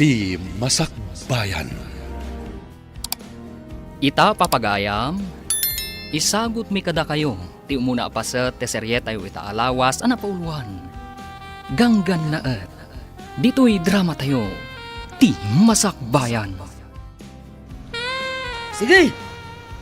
ti Masakbayan. Ita papagayam, isagot mi kada kayo, ti umuna pa sa teserye tayo ita alawas, pauluan. Ganggan naet, dito'y drama tayo, ti Masakbayan. Sige,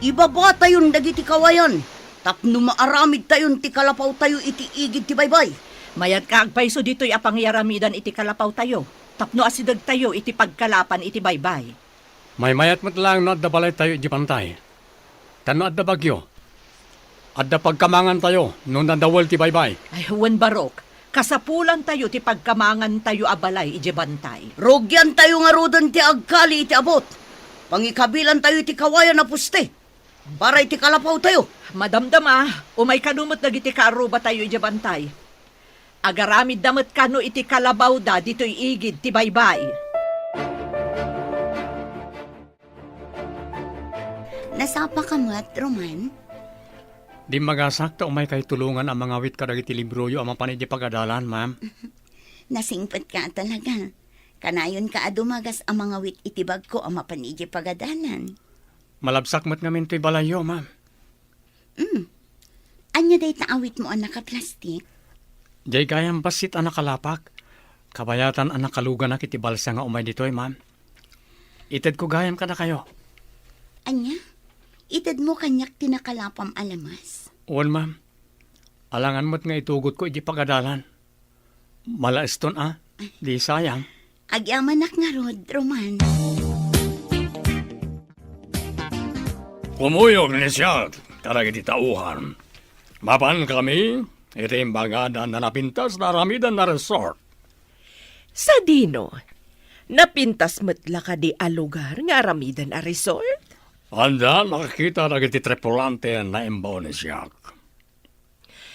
ibaba tayon dagiti kawayan. Tapno maaramid tayon ti kalapaw tayo iti igid ti baybay. Mayat ka agpaiso dito'y apangyaramidan iti kalapaw tayo. Tapno asidag tayo iti pagkalapan iti baybay. May mayat mat lang no adda balay tayo iti pantay. Tano adda bagyo. Adda pagkamangan tayo no nadawal ti baybay. Ay, huwan barok. Kasapulan tayo ti pagkamangan tayo abalay iti bantay. Rogyan tayo nga rodan ti agkali iti abot. Pangikabilan tayo iti kawayan na puste. Para iti kalapaw tayo. Madamdama, umay kanumot dagiti kaaruba tayo iti bantay. Agaramid damat kano iti kalabaw da dito'y igid ti baybay. Nasapa ka mat, Roman? Di magasakta umay kay tulungan ang mga wit kadagiti libroyo ang mapanidi pagadalan, ma'am. Nasingpet ka talaga. Kanayon ka adumagas ang mga wit itibag ko ang mapanidya pagadalan. Malabsak mat ngamin to'y balayo, ma'am. Anya day taawit mo ang nakaplastik? Jay gayang basit ang nakalapak. Kabayatan ang nakalugan na kiti balsa nga umay dito'y, ma'am. Ited ko gayam ka na kayo. Anya? Itad mo kanyak tinakalapam alamas. Uwan, ma'am. Alangan mo't nga itugot ko iti pagadalan. Malaiston, Di sayang. Agyamanak nga rod, Roman. Pumuyog ni siya, karagiti tauhan. Mapan kami, iti imbagadan na napintas na ramidan na resort. Sa dino, napintas metla ka di a lugar nga aramidan a resort? Anda, nakakita na iti tripulante na imbaw ni siya.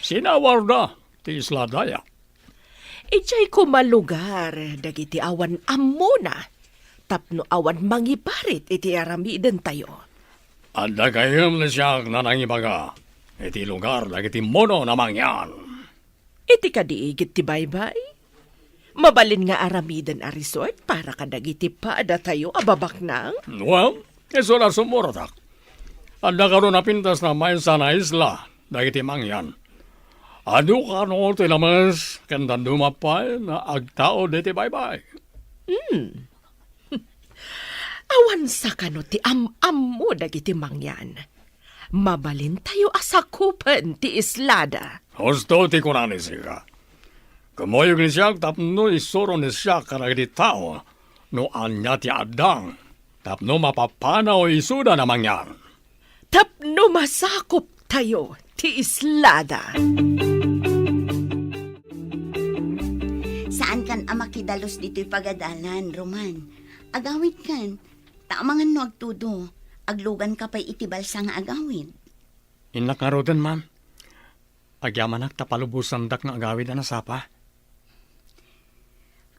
Sinawar na, ti Isla Daya. Ijay ko malugar, dagiti awan amuna. Tapno awan mangiparit iti aramidan tayo. Anda kayom ni siya na nangibaga. Iti lugar, dagiti mono na mangyan. Iti kadiigit ti baybay? Mabalin nga aramidan a resort para kadagiti paada tayo ababak nang? Well, iso na sumuratak. Anda karon napintas na may sana isla, dagiti mangyan. Ado ka no tilamas, kanda dumapay na agtao diti baybay. Awan sa kano ti am mo dagiti mangyan. Mabalin tayo asakupan ti islada. Husto ti kunani siya. Kamoyog ni siya, tapno isuro ni siya karagiti tao, no anya ti adang, tapno mapapanaw isuda na mangyan. Tapno masakop tayo ti islada. Saan kan ang makidalos dito'y pagadalan, Roman? Agawid kan, taamangan no agtudo. Aglugan ka pa'y itibal sa nga agawid. Inakarodan, ma'am. Agyamanak tapalubusan dak nga agawid na nasapa.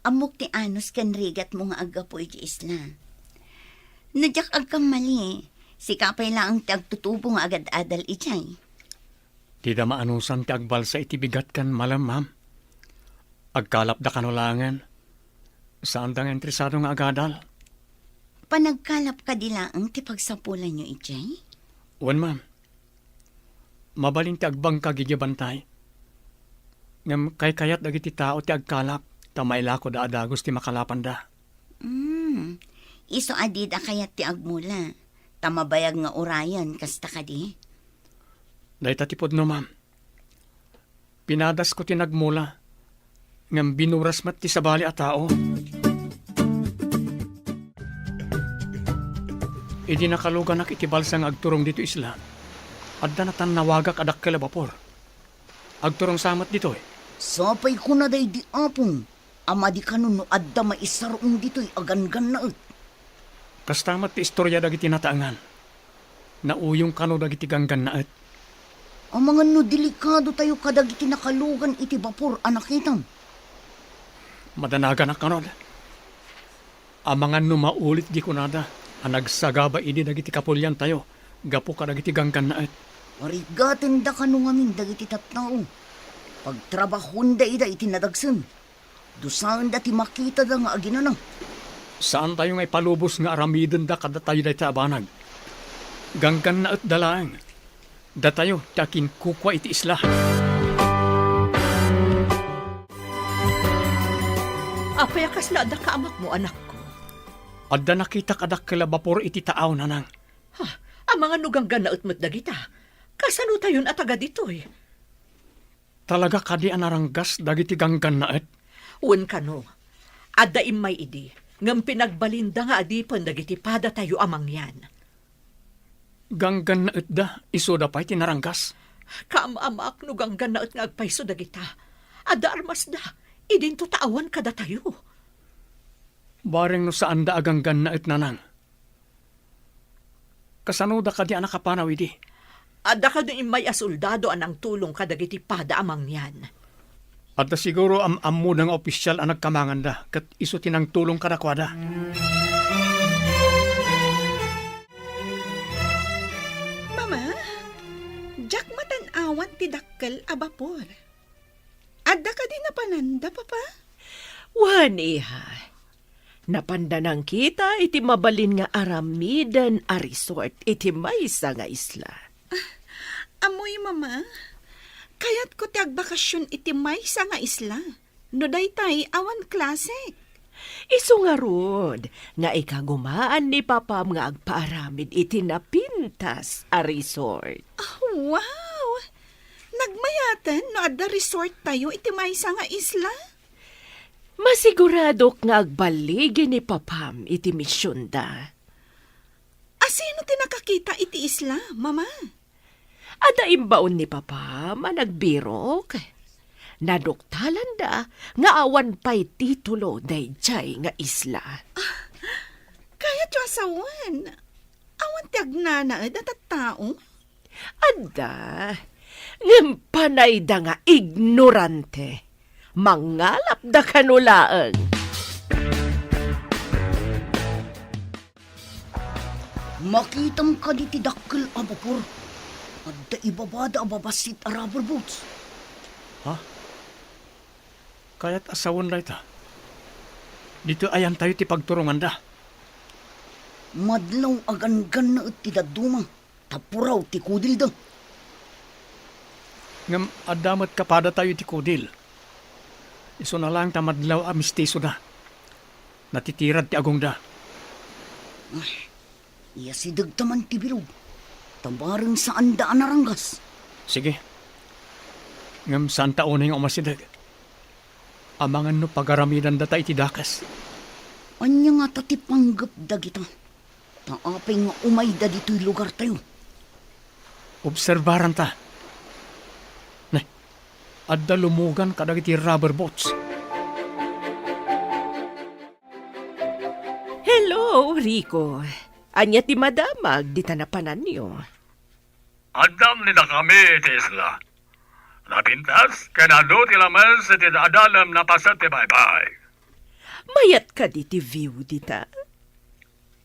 Amok ti anos kan rigat mo nga agapoy di isla. Nadyak agkam mali, si kapay lang ang ti agtutubo nga agad-adal ichay. Tida maanusan ti agbalsa iti bigat kan malam, ma'am. Agkalap da kanulangan. Saan dang entresado nga agadal? Panagkalap ka dila ang ti pagsapulan nyo ichay? Wan, ma'am. Mabalin ti agbang kagigibantay. Ngam kay kayat dagiti tao ti agkalap, tamayla ko da adagos ti makalapan da. Iso adid akayat ti agmula. Tamabayag nga urayan, kasta ka di? Dahita tipod no, ma'am. Pinadas ko ti nagmula. Ngam binuras mat ti sabali a tao. Idi nakalugan nak iti balsa nga agturong dito isla. Adda na tan nawagak adak kala vapor. Agturong samat dito eh. Sapay ko na day di apong. Ama di kanon no adda maisarong dito'y agan-gan na ut. Kastamat ti istorya dagiti nataangan. Nauyong kano dagiti ganggan na et. Ang mga no delikado tayo kadagiti nakalugan iti bapor anakitam. Madanaga na kanod. Amangan no maulit di kunada. Nagsagaba ini dagiti kapulyan tayo. Gapo ka dagiti ganggan na et. Marigaten da kano ngamin dagiti tatnao. Pagtrabahon da ida iti nadagsan. Dusaan da ti makita da nga aginanang. Saan tayo ngay palubos nga aramidon da kada tayo dahi abanag? Ganggan na at dalaang. Da tayo, takin kukwa iti isla. Apay kasla da ka amak mo, anak ko. Adda nakita kadak kalabapor iti taaw nanang. Ha, ang mga nuganggan na utmat dagita. Kasano tayon at agad ito'y? Talaga kadi anaranggas dagiti ganggan na at. Uwan ka no. Adda imay idi. Ngam pinagbalinda nga adipan dagiti pada tayo amang yan. Ganggan na at da, iso da pa'y tinaranggas. Kaam-amak nuganggan na at nga agpaiso dagita. Adda armas da. Idin to taawan kada tayo. Bareng no saan da aganggan na at nanang. Kasano da kadi anak kapanaw idi. Adda ka din may asoldado anang tulong kadagiti pada amang yan. At da siguro am-ammo ng opisyal ang nagkamangan da, kat iso tinang tulong kadakwada. Mama, jak matanawan ti dakkel a bapor. Adda ka din napananda, papa? Wan, iha. Napandanang kita iti mabalin nga aramidan a resort iti maysa nga isla. Amoy, mama. Kayat ko ti agbakasyon iti maysa nga isla. No daytay awan klasik. Isu nga rod, nga ikagumaan ni papam nga agpaaramid iti napintas a resort. Oh, wow! Nagmayatan no adda resort tayo iti maysa nga isla? Masigurado nga agbaligi ni papam iti misyon da. Asino ti nakakita iti isla, mama? Ada imbaon ni papa managbirok. Naduktalan da nga awan pa'y titulo dayjay nga isla. Kaya tiyo asawan. Awan ti agnanaad at tao. Ada, ngimpanay da nga ignorante. Mangalap da kanulaang. Makitam ka di ti dakkel a bapor. Adda ibabada a babasit a rubber boats. Ha? Kaya't asawon da ita. Dito ayan tayo ti pagturungan da. Madlaw agan-gan na ti daduma. Tapuraw ti kudil da. Ngam adamat kapada tayo ti kudil. Iso na lang tamadlaw a mistiso da. Natitirad ti agong da. Iya si dagtaman ti bilog. Tabarang saan daan naranggas. Sige. Ngam saan taon yung umasidag. Amangan no pagaramidan data iti dakas. Anya nga tati panggap da kita. Taapay nga umay da dito'y lugar tayo. Obserbaran ta. Nay, adda lumugan kadag iti rubber boats. Hello, Rico. Anya ti madamag di tanapanan niyo. Adam ni na kami iti isla. Napintas, kanado ti lamas iti adalam na pasat ti bye-bye. Mayat ka di ti view dita.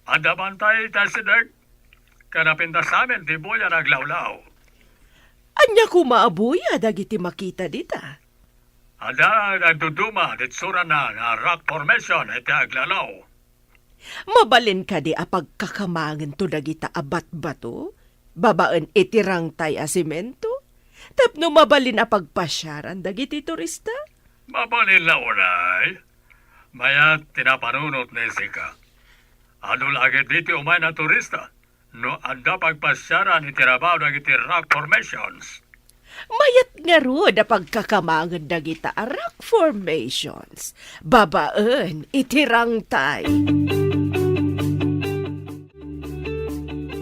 Adaman tayo tasidag. Kanapintas amin ti buya naglawlaw. Anya kumaabuya dagiti makita dita. Ada nagduduma dit sura na rock formation iti aglalaw. Mabalin ka di apagkakamangan to dagita abat bato. Babaan itirang tay a simento. Tapno mabalin apagpasyaran dagiti turista. Mabalin na unay. Mayat tinapanunot ni Sika. Ano lagi dito umay na turista? No anda pagpasyaran itirabaw dagiti rock formations. Mayat nga ro da pagkakamangan dagita a rock formations. Babaan itirang tay.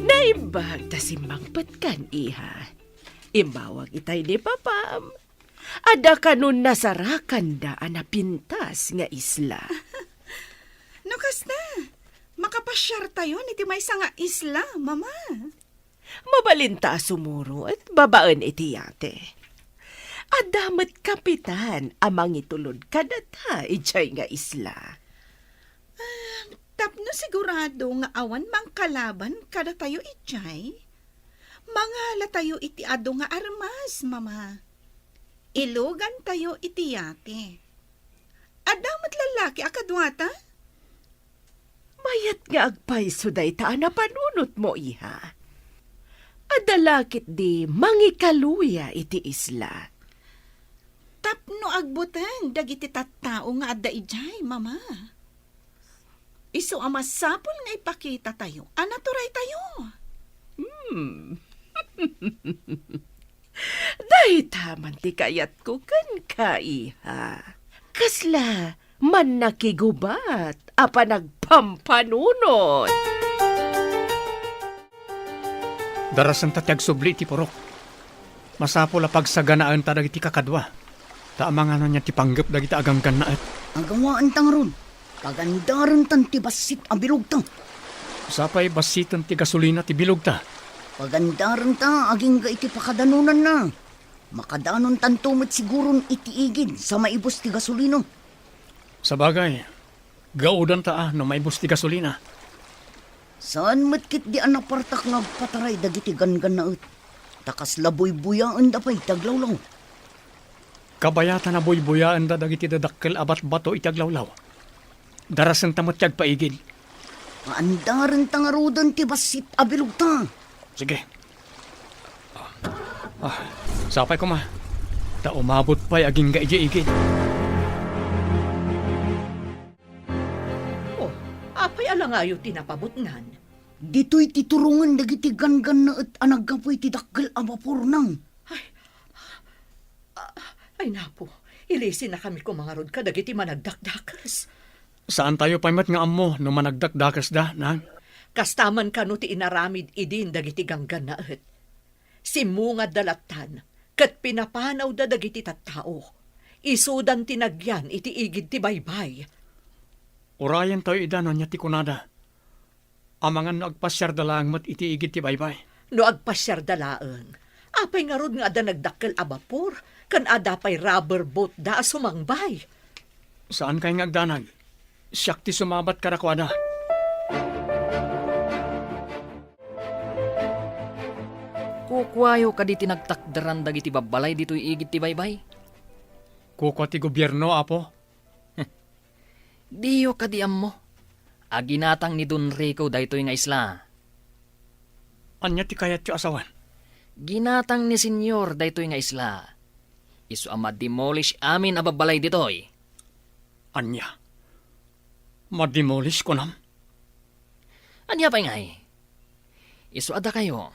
Naibag ta simbangpat kan iha. Imbawag itay ni papam. Ada kanun nasarakan da anapintas nga isla. Nukas na. Makapasyar tayo iti maysa nga isla, mama. Mabalinta sumuro at babaan iti yate. Adamat kapitan amang itulod kadata ijay nga isla. Tapno sigurado nga awan mang kalaban kada tayo ijay. Mangala tayo iti ado nga armas, mama. Ilugan tayo iti yate. Adamat lalaki akadwata? nga agpayso day ta na panunot mo, iha. Adalakit di mangikaluya iti isla. Tapno agbutan, dagiti tattao nga adda ijay, mama. Isu ama sapol nga ipakita tayo. Anaturay tayo. Dahi taman ti kayat ko kan ka, iha. Kasla, man nakigubat, apa nagpampanunot. Darasan tatyag subli ti purok. Masapol a pagsaganaan ta dagiti kakadwa. Taamang niya ti panggap dagiti aganggan na at. Agawaan tang ron. Pagandaran tan ti basit ang bilog tang. Sapay basitan ti gasolina ti bilog ta. Pagandaran ta aging ga iti pakadanunan na. Makadanon tan tumit siguron iti igid sa maibos ti gasolino. Sa bagay, gaudan ta no maibos ti gasolina. Saan matkit di anak partak nga pataray dagiti gangan na ut. Takas laboy-buyaan da pa'y taglawlaw. Kabayatan na buy-buyaan da dagiti dadakkel abat bato itaglawlaw. Darasan ta matyag paigid. Paandaran ta nga rodan ti basit abilog ta. Sige. Sapay ko ma. Ta umabot pa'y aging gaigi-igid. Oh, apay alangayo tinapabutngan. Dito'y titurungan dagiti gangan na at anagapoy ti dakkel a vapor nang. Ay napo, ilisin na kami kumangarod ka dagiti managdakdakas. Saan tayo paymat nga ammo no managdakdakas da, nang? Kastaman ka no ti inaramid idin dagiti ganggan na et. Simungad dalatan, kat pinapanaw da dagiti tattao. Isudan tinagyan iti igid ti baybay. Urayan tayo idano niya ti kunada. Amangan no agpasyar dalang mat iti igid ti baybay. No agpasyar dalaeng, apay nga rod nga ada nagdakkel a bapor, kan ada pay rubber boat da sumangbay. Saan kay nga agdanag? Siyak ti sumabat karakwada. Kukwayo ka di tinagtakdaran dagiti babalay dito'y igid ti baybay. Kuko ti gobyerno, apo. Diyo ka di mo. Aginatang ni Don Rico daytoy nga isla. Anya ti kayat yu asawan? Ginatang ni Senyor daytoy nga isla. Isu ama demolish amin a babalay ditoy. Anya? Mademolish ko nam? Anya pa ngay? Isu ada kayo.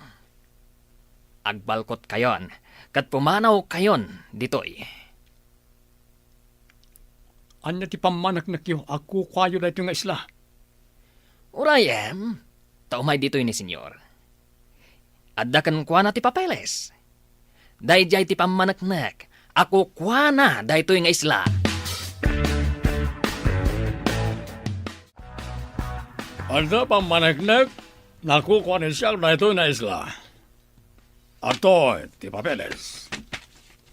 Agbalkot kayon, kat pumanaw kayon ditoy. Anya ti pamanak na kyo, ako kwayo da ito nga isla. Urayem, taumay ditoy ni Senyor. Adda kan kwa na ti papeles. Dayjay ti pamanaknak, ako kwa na daytoy nga isla. Anda pamanaknak, nakukuha ni siya na ito na isla. Ato, ti papeles.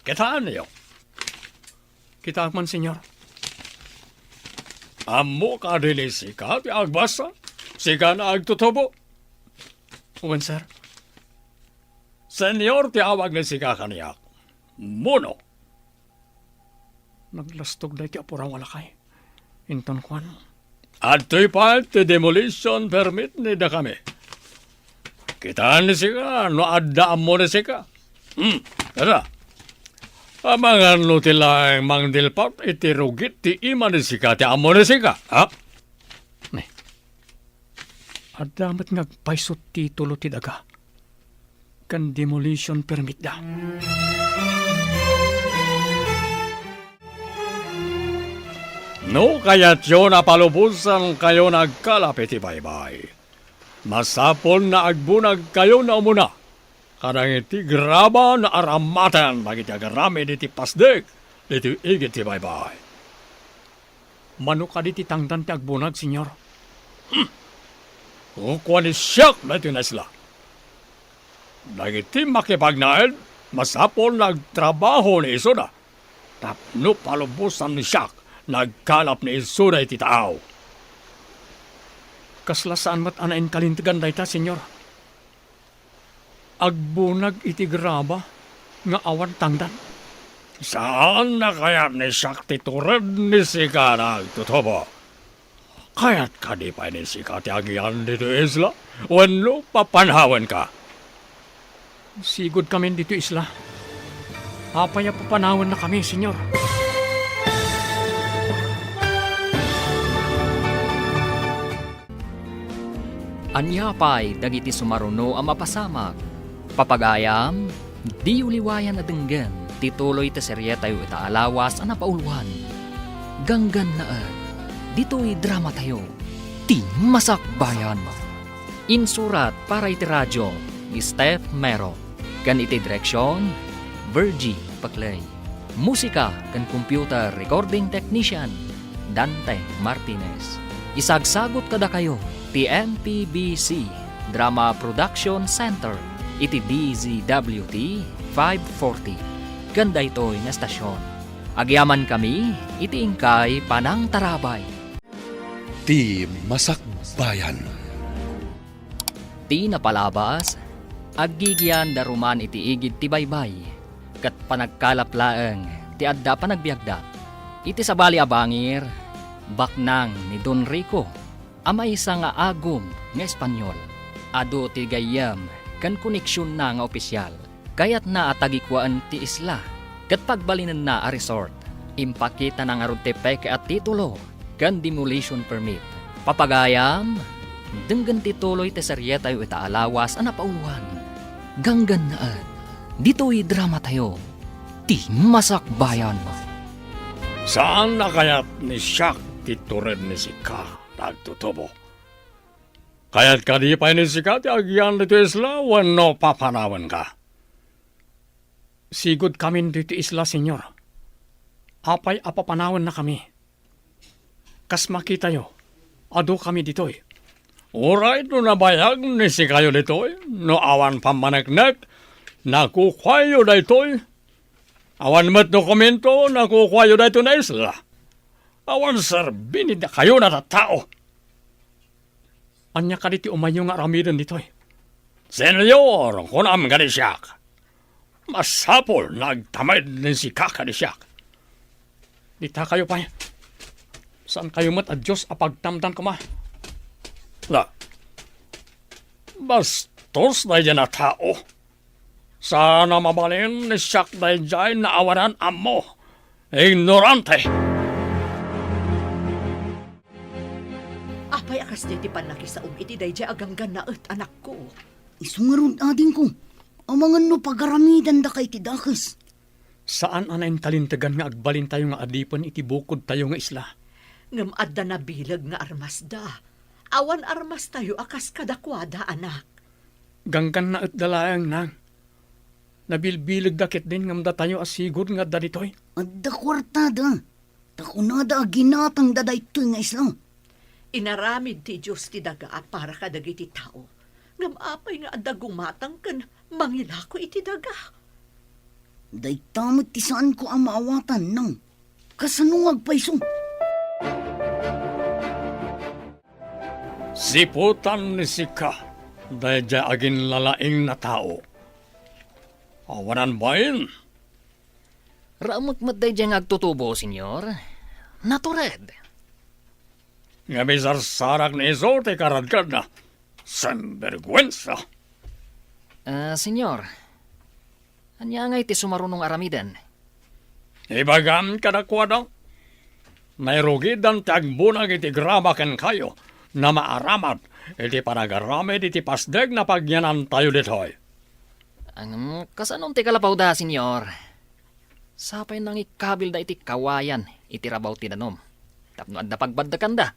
Kitaan niyo. Kita man, senyor. Amo ka dili sika, ti agbasa. Sika na agtutubo. Uwan, sir. Senyor, ti awag ni sika kaniyak. Muno. Naglastog na ti apurang walakay. Inton kwan. At pa ti demolition permit ni da kami. Kitaan ni sika, no adda mo ni sika. Kada. Amangan no tilang mangdilpat iti rugit ti ima ni sika ti amo ni sika. Ha? Ne. Adamat ngagpaisot titulo ti daga. Kan demolition permit da. No kaya't yun napalubusan kayo nagkalapit ti baybay. Masapol na agbunag kayo na umuna. Karang iti graba na aramatan bagiti agarami diti pasdek diti igit ti baybay. Mano ka diti tangdan ti agbunag, senyor? Kukuha ni siyak na iti nasla. Dagiti makipagnaed, masapol nagtrabaho ni iso na. Tapno palubusan ni siyak, nagkalap ni iso na iti tao. Kasla saan mat anain kalintigan dayta, senyor? Agbunag iti graba nga awan tangdan. Saan na kaya ni siyak titured ni sika nagtutubo? Kaya't ka di pa ni si katiagyan dito isla. Wano papanhawan ka. Sigod kami dito isla. Apaya papanawan na kami, senyor. Anyapay dagiti sumaruno ang mapasamak. Papagayam, di uliwayan na denggan, tituloy ta serye tayo itaalawas ang napauluan. Ganggan na dito'y drama tayo, ti Masak Bayan. Insurat para iti radyo, ni Steph Mero. Kan iti direksyon, Virgie Paclay. Musika kan computer recording technician, Dante Martinez. Isagsagot kada kayo, ti MPBC Drama Production Center, iti DZWT 540. Ganda ito'y na estasyon. Agyaman kami, iti ingkay Panang Tarabay. Ti Masak Bayan. Ti napalabas, aggigyan daruman iti igid ti baybay, kat panagkalaplaeng ti adda panagbiagda. Iti sabali abangir, baknang ni Don Rico, ama isa nga agum nga Espanyol. Ado ti gayam kan koneksyon na nga opisyal. Kayat na atagikwaan ti isla, kat pagbalinan na a resort. Impakita na nga ron ti peke at titulo, kan demolition permit. Papagayam, denggan tituloy ti serye tayo itaalawas ang napauluan. Ganggan na dito'y drama tayo, ti Masak Bayan. Saan na kaya't ni Shaq titured ni si Ka nagtutubo? Kaya't ka di pa ni si Ka ti agyan dito isla, wano papanawan ka. Sigod kami dito isla, senyor. Apay apapanawan na kami. Kas makita yo, ado kami ditoy. Alright, no nabayag ni si kayo ditoy, no awan pamanagnak, nakukwayo da itoy. Awan mat dokumento, nakukwayo da ito na isla. Awan serbinid na kayo na tao. Anya ka diti umayo nga ramidan ditoy. Senyor, kunam ka ni Shaq. Masapol, nagtamad ni si Kaka ni Shaq. Dita kayo pa. Saan kayo mat at Diyos apagtamdan ko ma? Na, bastos na yan na tao. Sana mabalin ni Shaq na yan na awanan amo. Ignorante. Apay akas di ti panakisaom iti dayjay aganggan na anak ko. Isungarun ading ko. Amangan no pagaramidan da kay ti dakes. Saan anayin talintagan nga agbalin tayo nga adipan iti bukod tayo nga isla? Ngam adda na bilag nga armas da. Awan armas tayo akas kadakwada anak. Ganggan na at dalayang nang. Nabilbilig dakit din ngamda tayo asigod nga dalitoy. Adda kwartada. Takunada ginatang daday ito'y nga isla. Inaramid ti Diyos ti daga para kadagiti tao. Ngam apay nga adda gumatang kan mangilako iti daga. Day tamit ti saan ko ang maawatan nang kasanungag paiso. Siputan ni si Ka, dahil dya agin lalaing na tao. Awanan ba yun? Raamag matday dyan agtutubo, senyor. Natured. Nga may sarsarak na iso, te karadkad na. Sanbergwensa. Senyor, anya nga iti sumarunong aramidan? Ibagam kadakwada. Nairugidan tagbunag iti gramaken kayo na maaramat iti panagaramid iti pasdeg na pagyanan tayo ditoy. Ang kasanon ti kalapaw da, senyor. Sapay nang ikabil da iti kawayan, iti rabaw ti danom. Tapno adda pagbaddakan da.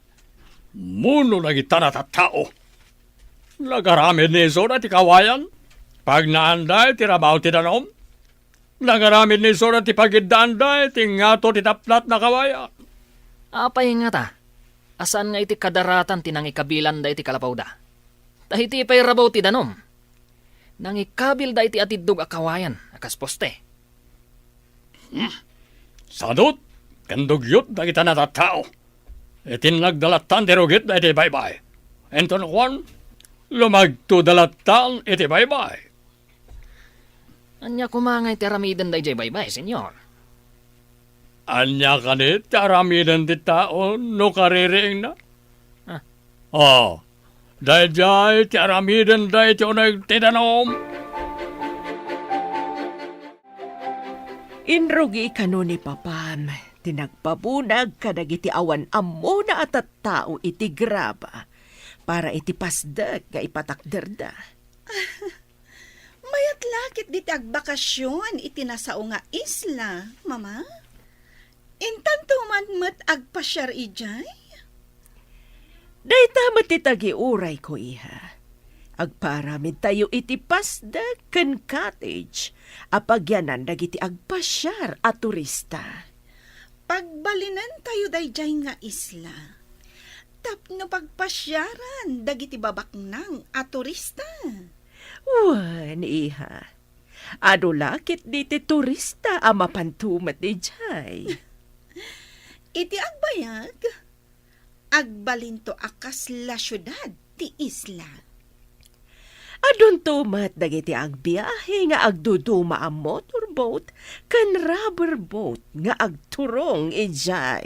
Muno nagita na tao. Nagaramid ni iso na ti kawayan. Pag naanday ti rabaw ti danom. Nagaramid ni iso na ti pagiddaanday ti ngato ti taplat na kawayan. Apay nga ta. Asan nga iti kadaratan ti nang ikabilan da iti kalapaw da. Tahiti pa'y rabaw ti danom. Nang ikabil da iti atidog a kawayan, akas poste. Sadot, kandugyot da kita na tao. Itin nagdalatan ti rugit da iti baybay. Enton Juan, lumagto dalatan iti baybay. Anya kumangay ti aramidan da iti baybay, senyor. Anya kanit, aramidan ti tao, no kaririing na. Oh, dayjay ti aramiden day ti unay tinanom. Inrugi kano ni Papam, tinagpabunag kadagiti awan ammo na at tao iti graba, para iti pasdag nga ipatakderda. Mayat lakit di agbakasyon iti nasao nga isla, mama. Intanto man mat agpasyar ijay? Dayta matitagi uray ko iha. Agparamid tayo iti pasdag ken cottage, apagyanan dagiti agpasyar at turista. Pagbalinan tayo dayjay nga isla. Tapno pagpasyaran dagiti babaknang at turista. Wan, iha. Ado lakit diti turista ang mapantumat ni Jay. Iti agbayag, agbalinto akas la syudad ti isla. Adun tumat dagiti agbiyahe nga agduduma ang motorboat kan rubber boat nga agturong ijay.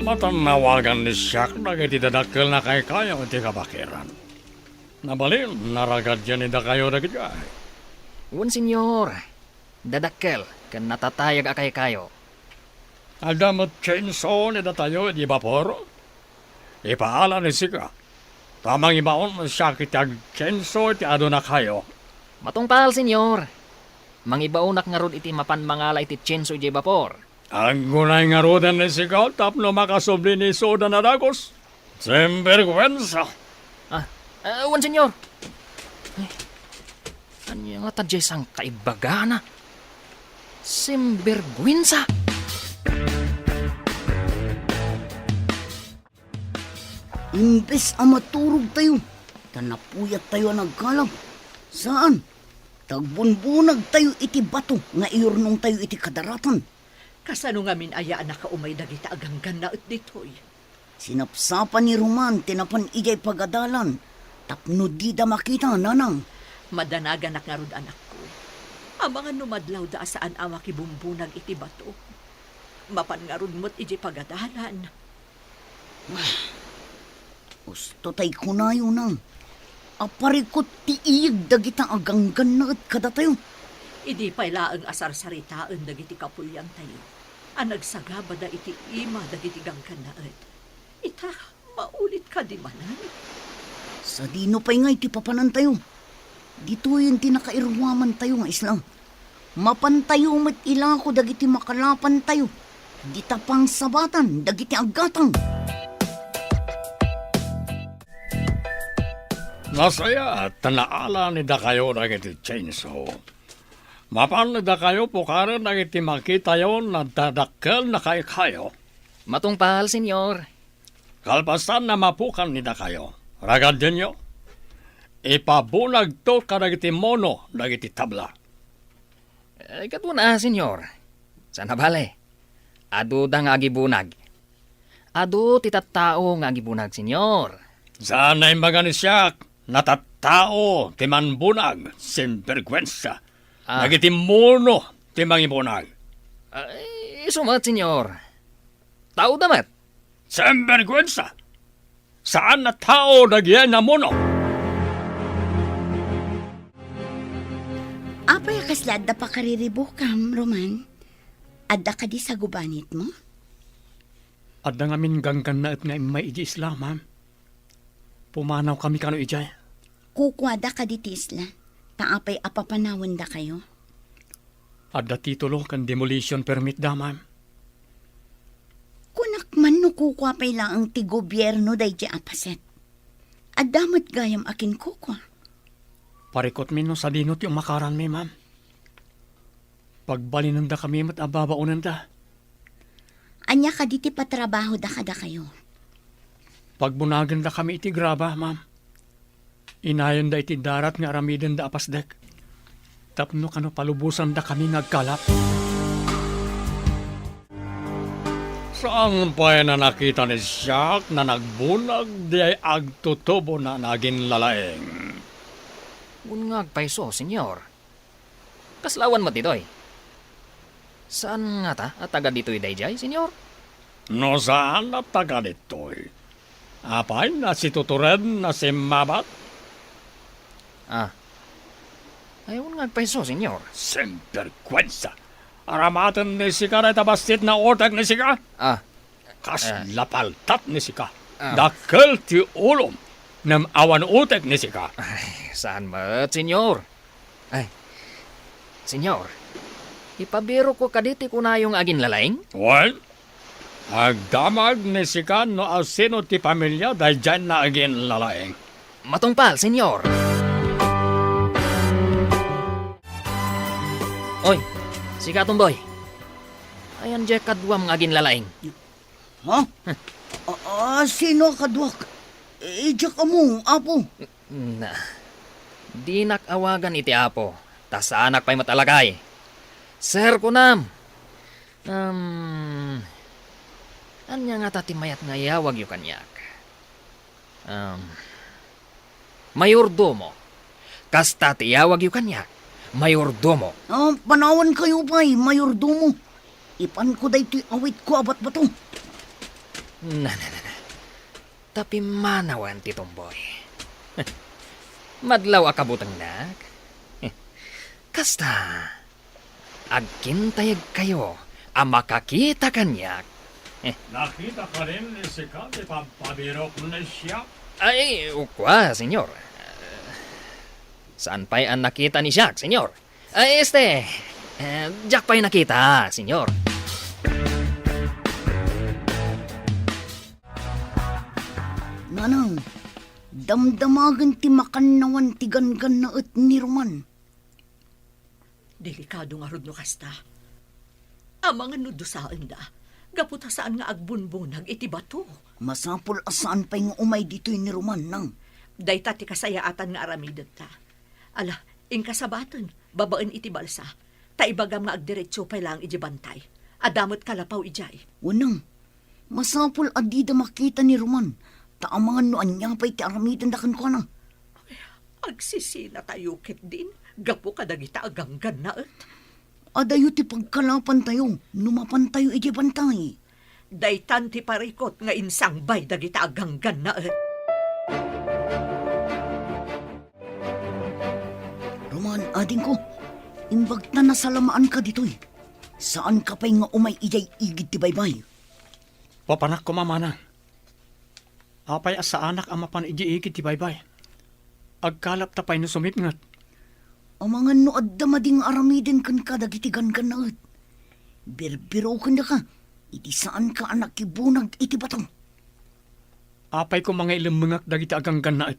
Matanawagan ni Siak dagiti dadakkel na kay kayo iti kabakiran. Nabalin, naragad yan ida kayo dagiti ay. Un senyor, dadakkel, kan natatayag akay kayo. Aldamot chainsaw ni datayo di vapor. Ipaala ni Sika. Tamang ibaon siya kitag chainsaw ti ado na kayo. Matungpal, senyor. Mangibaunak nga rod iti mapan mangala iti chenso iti vapor. Ang gunay nga rodan ni Sika tapno makasubli ni Soda na dagos. Sembergwensa. Un senyor. Ay, anya nga tadyay sang kaibagana. Simbergwinsa. Imbes ang maturog tayo, tanapuyat tayo nagkalab. Saan? Tagbunbunag tayo iti bato, nga iurnong tayo iti kadaratan. Kasano nga min aya na kaumay dagiti aganggan na ut ditoy. Sinapsapan ni Roman, tinapan ijay pagadalan. Tapno di da makita, nanang. Madanagan na nga rod anak ko. Ang mga numadlaw da saan ama kibumbunag iti bato. Mapan nga rod mo't iti pagadalan. Gusto tay kunayo nang. Aparikot ti iyig dagitang aganggan na at kada tayo. Idi paylaang asar saritaan dagiti kapulyan tayo. Ang nagsagabada iti ima dagiti gangkan na et. Ita, maulit ka di manan. Sa dino pa'y nga iti papanan tayo. Dito yung tinakairwaman tayo nga islang. Mapantayo mat ilako dagiti makalapan tayo. Di tapang sabatan dagiti agatang. Nasaya at tanaala ni da kayo dagiti chainsaw. Mapan ni da kayo pukaran dagiti makita yon na dadakkel na kay kayo. Matungpal, senyor. Kalpasan na mapukan ni da kayo. Ragad din yo. Ipabunag to kadagiti mono dagiti tabla. Katuna, senyor. Sana bale. Ado da nga agibunag. Ado titattao nga agibunag, senyor. Sana'y maganis siya natattao ti manbunag sinvergwensa. Dagiti mono ti mangibunag. Sumat, senyor. Tao damat. Sinvergwensa. Saan na tao nagyan na mono? Apay kaslad da pa kariribukam, Roman. Adda ka di sa gubanit mo? Adda nga min ganggan na at nga may iji isla, ma'am. Pumanaw kami kano ijay. Kukwada ka di tisla. Taapay apapanawan da kayo. Adda titulo kan demolition permit da, ma'am. Kunak man no kukwa pay lang ang ti gobyerno day di apaset. Adamat gayam akin kukwa. Parikot min no sa dinot yung makaran mi, ma'am. Pagbalinan da kami mat ababaunan da. Anya ka di ti patrabaho da kada kayo. Pagbunagan da kami iti graba, ma'am. Inayon da iti darat nga aramiden da apasdek. Tapno kano palubusan da kami nagkalap. Saan pa na nakita ni Siak na nagbunag di ay agtutubo na naging lalaeng? Ungag paiso, senyor. Kaslawan mo ditoy. Saan nga ta at taga dito'y dayjay, senyor? No saan na taga ditoy? Apay na si tuturen na si Mabat? Ayaw nga peso, senyor. Semperkwensa. Aramatan ni sika na tabastit na otak ni sika? Kas lapaltat ni sika. Dakkel ti ulom. Nam awan utek ni sika. Saan mat, senyor? Senyor, ipabiro ko kaditi ko na yung agin lalaing? Well, agdamag ni sika no asino ti pamilya dahil dyan na agin lalaeng. Matungpal, senyor. Oy, sika tumboy. Ayan dyan kadwam ng agin lalaing. Ha? Sino kadwak? Ijak mo, apo. Na, di nakawagan iti apo. Tas anak pa'y matalagay. Sir ko nam. Anya nga tatimayat nga yawag yu kanyak. Mayordomo. Kasta tiyawag yu kanyak. Mayordomo. Panawan kayo pa'y, mayordomo. Ipan ko dahi ito'y awit ko abat bato. Na. Tapi manawan ti tomboy. Madlaw akabutang nak. Kasta, agkintayag kayo, makakita kanyak. Nakita ka rin ni sika di pampabiro ko na siya? Ay, ukwa, senyor. Saan pa'y ang nakita ni Jack, senyor? Jack pa'y nakita, senyor. Nanang, damdamagan ti makanawan ti gangan na at ni Roman. Delikado nga rod no kasta. Ang mga nudusaan da, gaputa saan nga agbunbunag iti bato. Masapol asaan pa'y nga umay dito'y ni Roman nang. Dayta ti kasayaatan nga aramidot ta. Ala, inkasabatan, babaan iti balsa. Taibagam nga agdiretsyo pa'y lang iji bantay. Adamot kalapaw ijay. Unang, masapol adida makita ni Roman. Taamangan no anya pa'y ti aramidan dakan ko na. Agsisina tayo kit din. Gapo ka dagita aganggan na et. Adayo ti pagkalapan tayo, numapan tayo iji bantay. Daytan ti parikot nga insang bay dagita aganggan na et. Roman, ading ko, imbag na nasalamaan ka dito'y. Saan ka pa'y nga umay ijay igid ti baybay? Papanak ko mamana. Apay asa anak ang mapan ijiikit ti baybay. Agkalap tapay no sumipngat. Ang mga noad damading aramiden kan ka dagitigan ka na at. Birbiro ka na ka, iti saan ka anak kibunag iti batang. Apay ko mga ilimungak dagiti aganggan na it.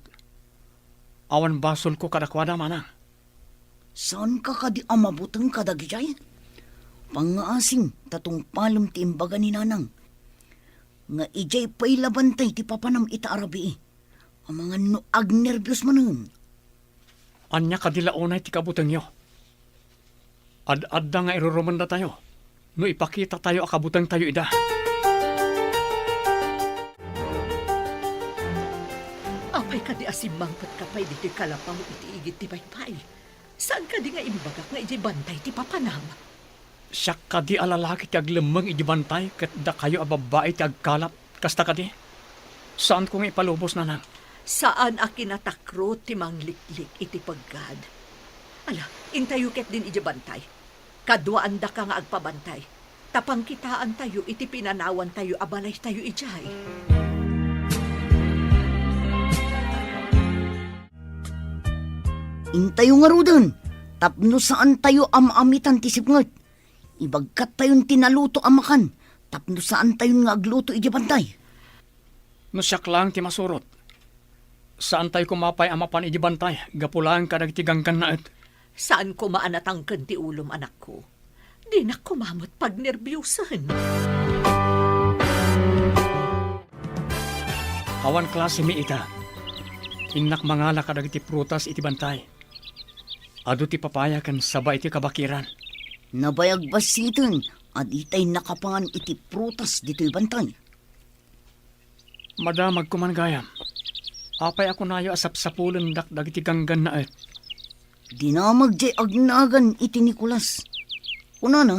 Awan basol ko kadakwada mana. Saan ka di amabutang ka dagijay? Pangaasing tatong palom ti imbaga ni nanang. Nga ijay pa'y labantay ti papanam ita arabi. Ang mga noag nervyos manun. Anya kadilaonay ti kabutang nyo. Ad-adda nga iruruman na tayo. No ipakita tayo akabutang tayo ida. Apay ka di asimangpat ka pa'y dito'y kalapaw iti igit ti paypay. Saan ka di nga imbagak nga iti bantay ti papanam? Siya ka di alalaki ti aglemang ijibantay kat da kayo ababae ti agkalap. Kasta ka di? Saan ko nga ipalubos na nang? Saan a kinatakro ti mangliklik iti paggad? Ala, intayo ket din iti bantay. Kadwaan da ka nga agpabantay. Tapang kitaan tayo iti pinanawan tayo abalay tayo ijay. Intayo nga rudan. Tapno saan tayo amamitan ti sipngat. Ibagkat tayon tinaluto amakan. Tapno saan tayon nga agluto iti bantay. No siyak lang ti masurot. Saan tayo kumapay amapan ijibantay? Gapulaan ka nagtigangkan na it. Saan ko maanatangkan ti ulom anak ko? Di na kumamot pag nervyusan. Awan klase mi ita. Inak mangala ka dagiti prutas iti bantay. Ado ti papaya kan sabay iti kabakiran. Nabayag basitin at itay nakapangan iti prutas dito'y bantay. Madamag kumangayam. Apay ako nayo asap-sapulan dagiti ganggan na it. Dinamag jay agnagan iti Nicolas. Una na,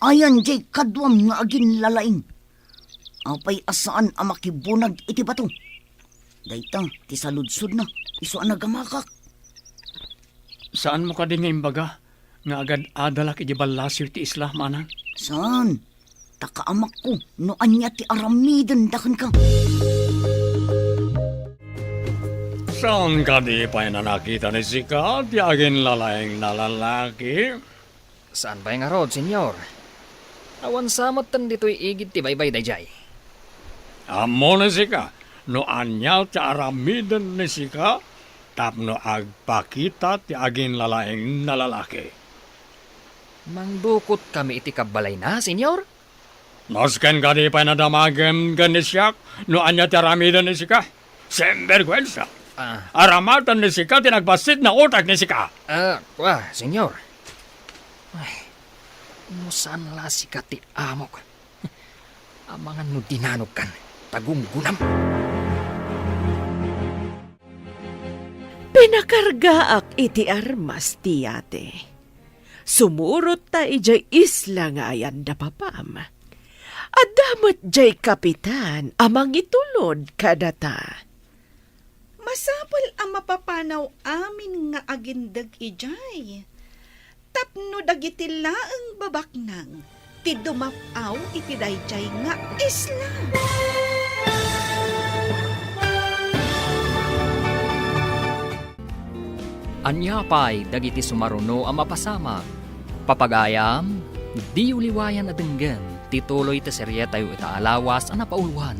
ayan jay kadwam nga agin lalaing. Apay asaan ang makibunag iti bato. Dayta, ti saludsod na, iso ang nagamakak. Saan mo ka din nga imbaga? Nga agad adalak iti balasyo ti isla, manang? Saan? Takaamak ko, no anya ti aramidan dakan ka. Saan ka di pa na nakita ni Sika, ti agin lalayang na lalaki? Saan ba yung arod, senyor? Awan samatan dito'y igid ti baybay dayjay. Amo ni Sika, no anya ti aramidan ni Sika, tapno agpakita ti agin lalayang na lalaki. Mangdukot kami iti kabalay na, senyor? Nosken ka di pa na damagan ganisyak, no anya ti aramidan ni Sika? Sembergwensa. Aramatan ni Sika, tinagbasit na utak ni Sika. Senyor. Ay, musan la sika ti amok. Amangan no dinanog kan, tagunggunam. Pinakargaak iti armas tiyate. Sumurot ta ijay isla nga ayan da papam. Adamat jay kapitan amang itulod kadata. Masapal ang mapapanaw amin nga agindag ijay. Tapno dagiti laeng babaknang ti dumapaw iti dayjay nga isla. Anya pa'y dagiti sumaruno ang mapasama. Papagayam, di uliwayan adenggan, tituloy ta serye tayo itaalawas ang napauluan.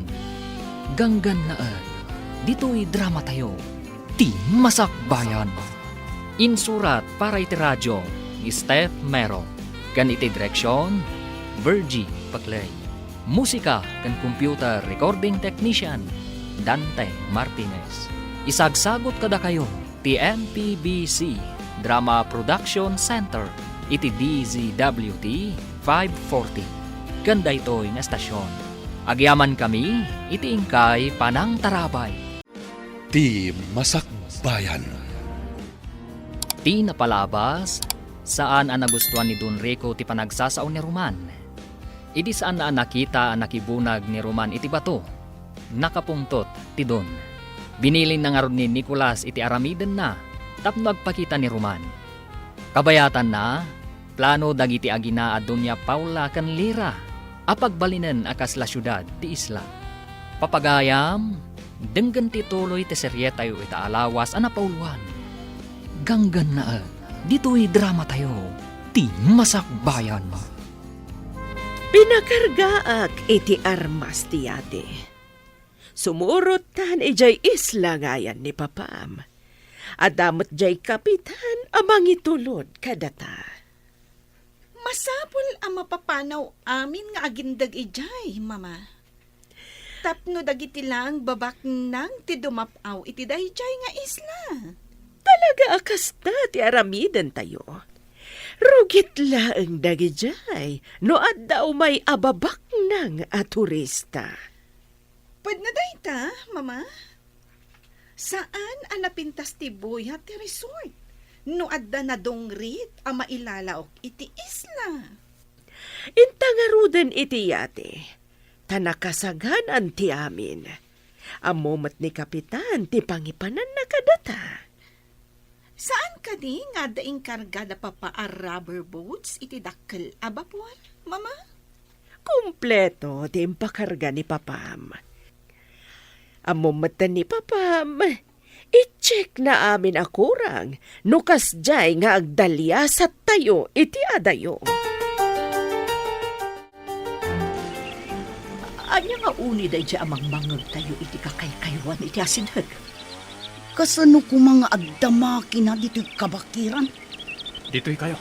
Ganggan na dito'y drama tayo, ti Masakbayan. Insurat para iti radyo, ni Steph Mero. Kan iti direksyon, Virgie Paclay. Musika kan computer recording technician, Dante Martinez. Isagsagot kada kayo, ti MPBC Drama Production Center, iti DZWT 540. Ganda ito'y nga estasyon. Agyaman kami, iti ingkay Panang Tarabay. Ti Masakbayan. Ti napalabas, saan ang nagustuhan ni Don Rico ti panagsasaon ni Roman. Idi saan na nakita ang nakibunag ni Roman iti bato. Nakapungtot ti Don. Binilin na nga ron ni Nicolas iti aramiden na, tapno agpakita ni Roman. Kabayatan na, plano dagiti agina a Doña Paula kan Lira, apagbalinan akas la syudad ti isla. Papagayam, denggan ti tuloy ti serye tayo itaalawas ang napauluan. Ganggan na dito'y drama tayo, ti Masakbayan. Pinakargaak iti armas tiyate. Sumurot tan ijay isla ngayan ni papam. Adamot jay kapitan amang itulod kadata. Masapul ang mapapanaw amin nga agindag ijay, mama. Tapno dagiti lang babak nang ti dumapaw iti dayjay nga isla. Talaga akasta ti aramidan tayo. Rugit laeng dagijay no addaw may ababak nang a turista. Pwede na dayta, mama? Saan ang napintas ti buya ti resort? No adda na dongrit a mailalaok iti isla. Intangarudan iti yate. Tanakasaganan ti amin. Amomat ni kapitan ti pangipanan na kadata. Saan ka di nga daing karga na papa rubber boats iti dakkel abapon, mama? Kumpleto ti impakarga ni papam. Amomat ni papam, i-check na amin akurang nukas jay nga agdalya sa tayo iti adayo. Anya nga uni day dya amang mangag tayo iti kakaykaywan iti asinhag. Kasano ko mga agdamaki na dito'y kabakiran? Dito'y kayo.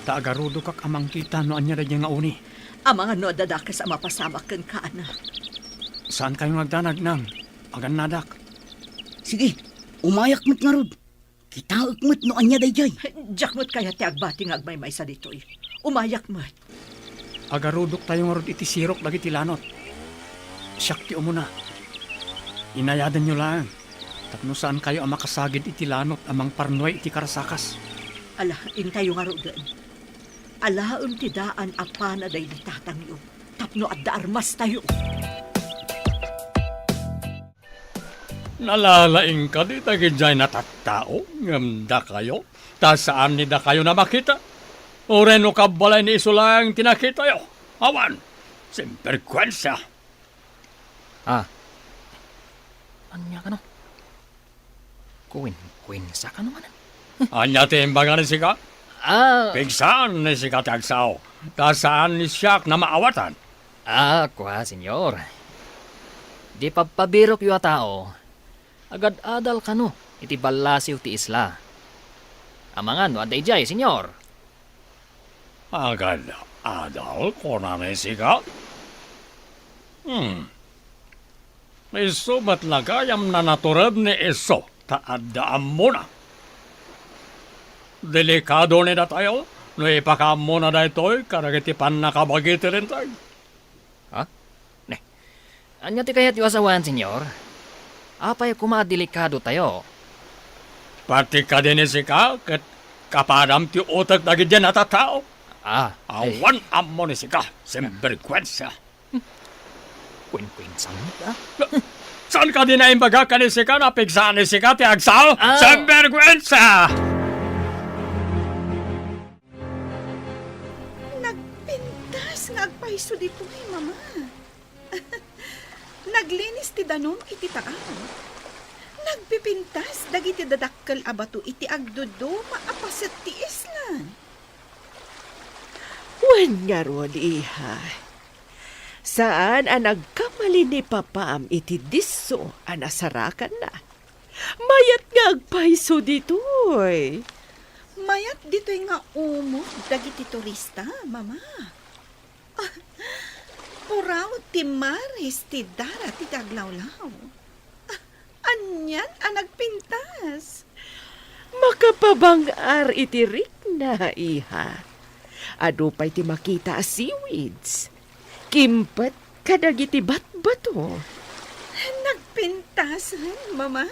Taagarudo kak amang kita no anya da nga uni. Ang mga no dadakas ang mapasamak kan kaana. Saan kayo nagdanag nang? Agan nadak. Sige, umayak mo't nga rod. Kitaak mo't no anya dayjay. Jakmot kaya ti agbati nga agmay sa ditoy. Umayak mo. Agarudok tayo nga rod iti sirok lagi tilanot. Siyak ti umuna. Inayadan nyo lang. Tapno saan kayo ang makasagid iti lanot amang parnoy iti karasakas. Ala, intayo nga rodan. Ala, ti daan apana day ditatang yo. Tapno at armas tayo. Nalalaing ka di dagit dyan natattao, ngamda kayo, ta saan ni da kayo na makita? O reno kabalay ni iso lang tinakita yo, awan, simperkwensya. Ah. Anya ka no? Kuwin sa ka naman. Anya timbangan ni sika? Ah, Pigsaan ni sika tagsaw, ta saan ni siyak na maawatan? kwa, senyor. Di pabirok yu a tao. Agad adal ka no, iti balasiw ti isla. Amangan no, aday jay, senyor. Agad adal ko na ni sika? Iso ba't lagayam na naturad ni iso, taadaan mo na. Delikado ni da tayo, no ipakam mo na da ito'y karagitipan na kabagiti rin tayo. Ha? Ne. Anya ti kayat yu asawan, senyor? Apay kumadelikado tayo. Pati ka din ni sika, kat kapadam ti utak dagit dyan natatao. Ah, Awan mo ni sika, simperkwensya. Queen sang ka? Saan ka din na imbaga ka ni sika na pigsaan ni sika ti agsaw? Ah. Simperkwensya! Nagpintas nga agpaiso dito mama. Naglinis ti danom iti taan. Nagpipintas dagiti dadakkel abato iti agdudo maapaset ti islan. Wen nga ron, iha. Saan ang nagkamali ni Papam iti diso ang nasarakan na? Mayat nga agpaiso ditoy. Mayat dito'y nga umot dagiti turista, mama. Puraw ti maris ti dara ti taglawlaw. Anyan ang nagpintas. Makapabangar iti rikna, iha. Ado pa'y ti makita a seaweeds. Kimpat kadagiti batbato. Nagpintasan, mama.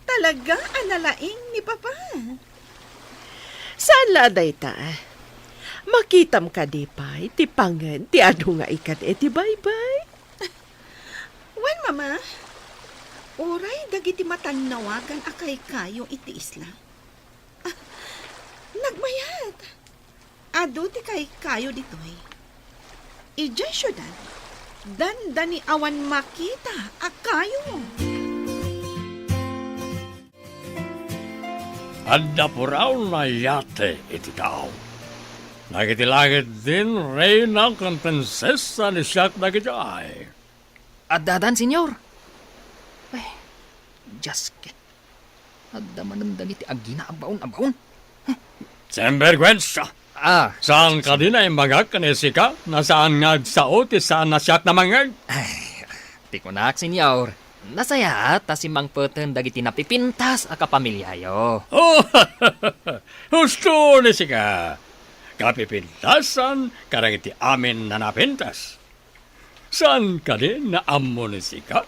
Talaga ang nalaing ni Papa. Saan laday ta? Makitam ka di pa'y ti pangan ti ado nga ikat ti bye-bye. Wan, mama. Oray dagiti matanawagan akay kayo iti isla. Nagmayat. Ado ti kay kayo ditoy. Ijay syudad. Dani awan makita akayo. Adda po raw na yate iti tao. Nagitilagit din reyna kang prinsesa ni siyak nagijay. Adadan, senyor. Ay, jasket. Adda manandan iti agina abaon. Simperkwensya! Ah, Saan ka din ay magak ka ni sika? Nasaan nga sao ti saan na siyak na mangag? ti kunak, senyor. Nasaya ta si Mang Peten dagiti napipintas a kapamilyayo. Oh, husto ni sika. Kapipintasan karang iti amin na napintas. Saan ka din na amo ni sika?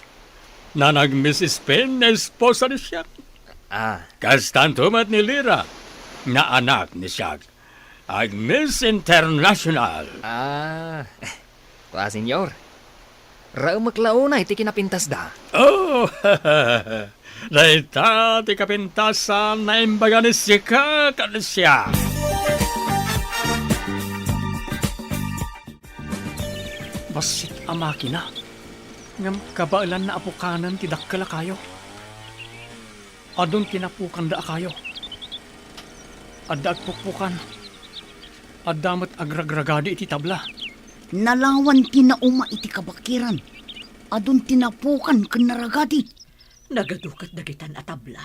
Na nag-Mrs. Pen na esposa ni siyak? Ah, Kastantumat ni Lira na anak ni siyak. Ag Miss International. kwa, senyor. Rao maklauna iti kinapintas da. Oh, daita ti kapintasan na imbaga ni sika kanisya. Basit a makina. Ngam kabailan na apukanan ti dakkala kayo. Adon tinapukan da kayo. Adda agpukpukan. Addamat agragragadi iti tabla. Nalawan tinauma iti kabakiran. Adun tinapukan kanaragati. Nagadukat dagitan atabla.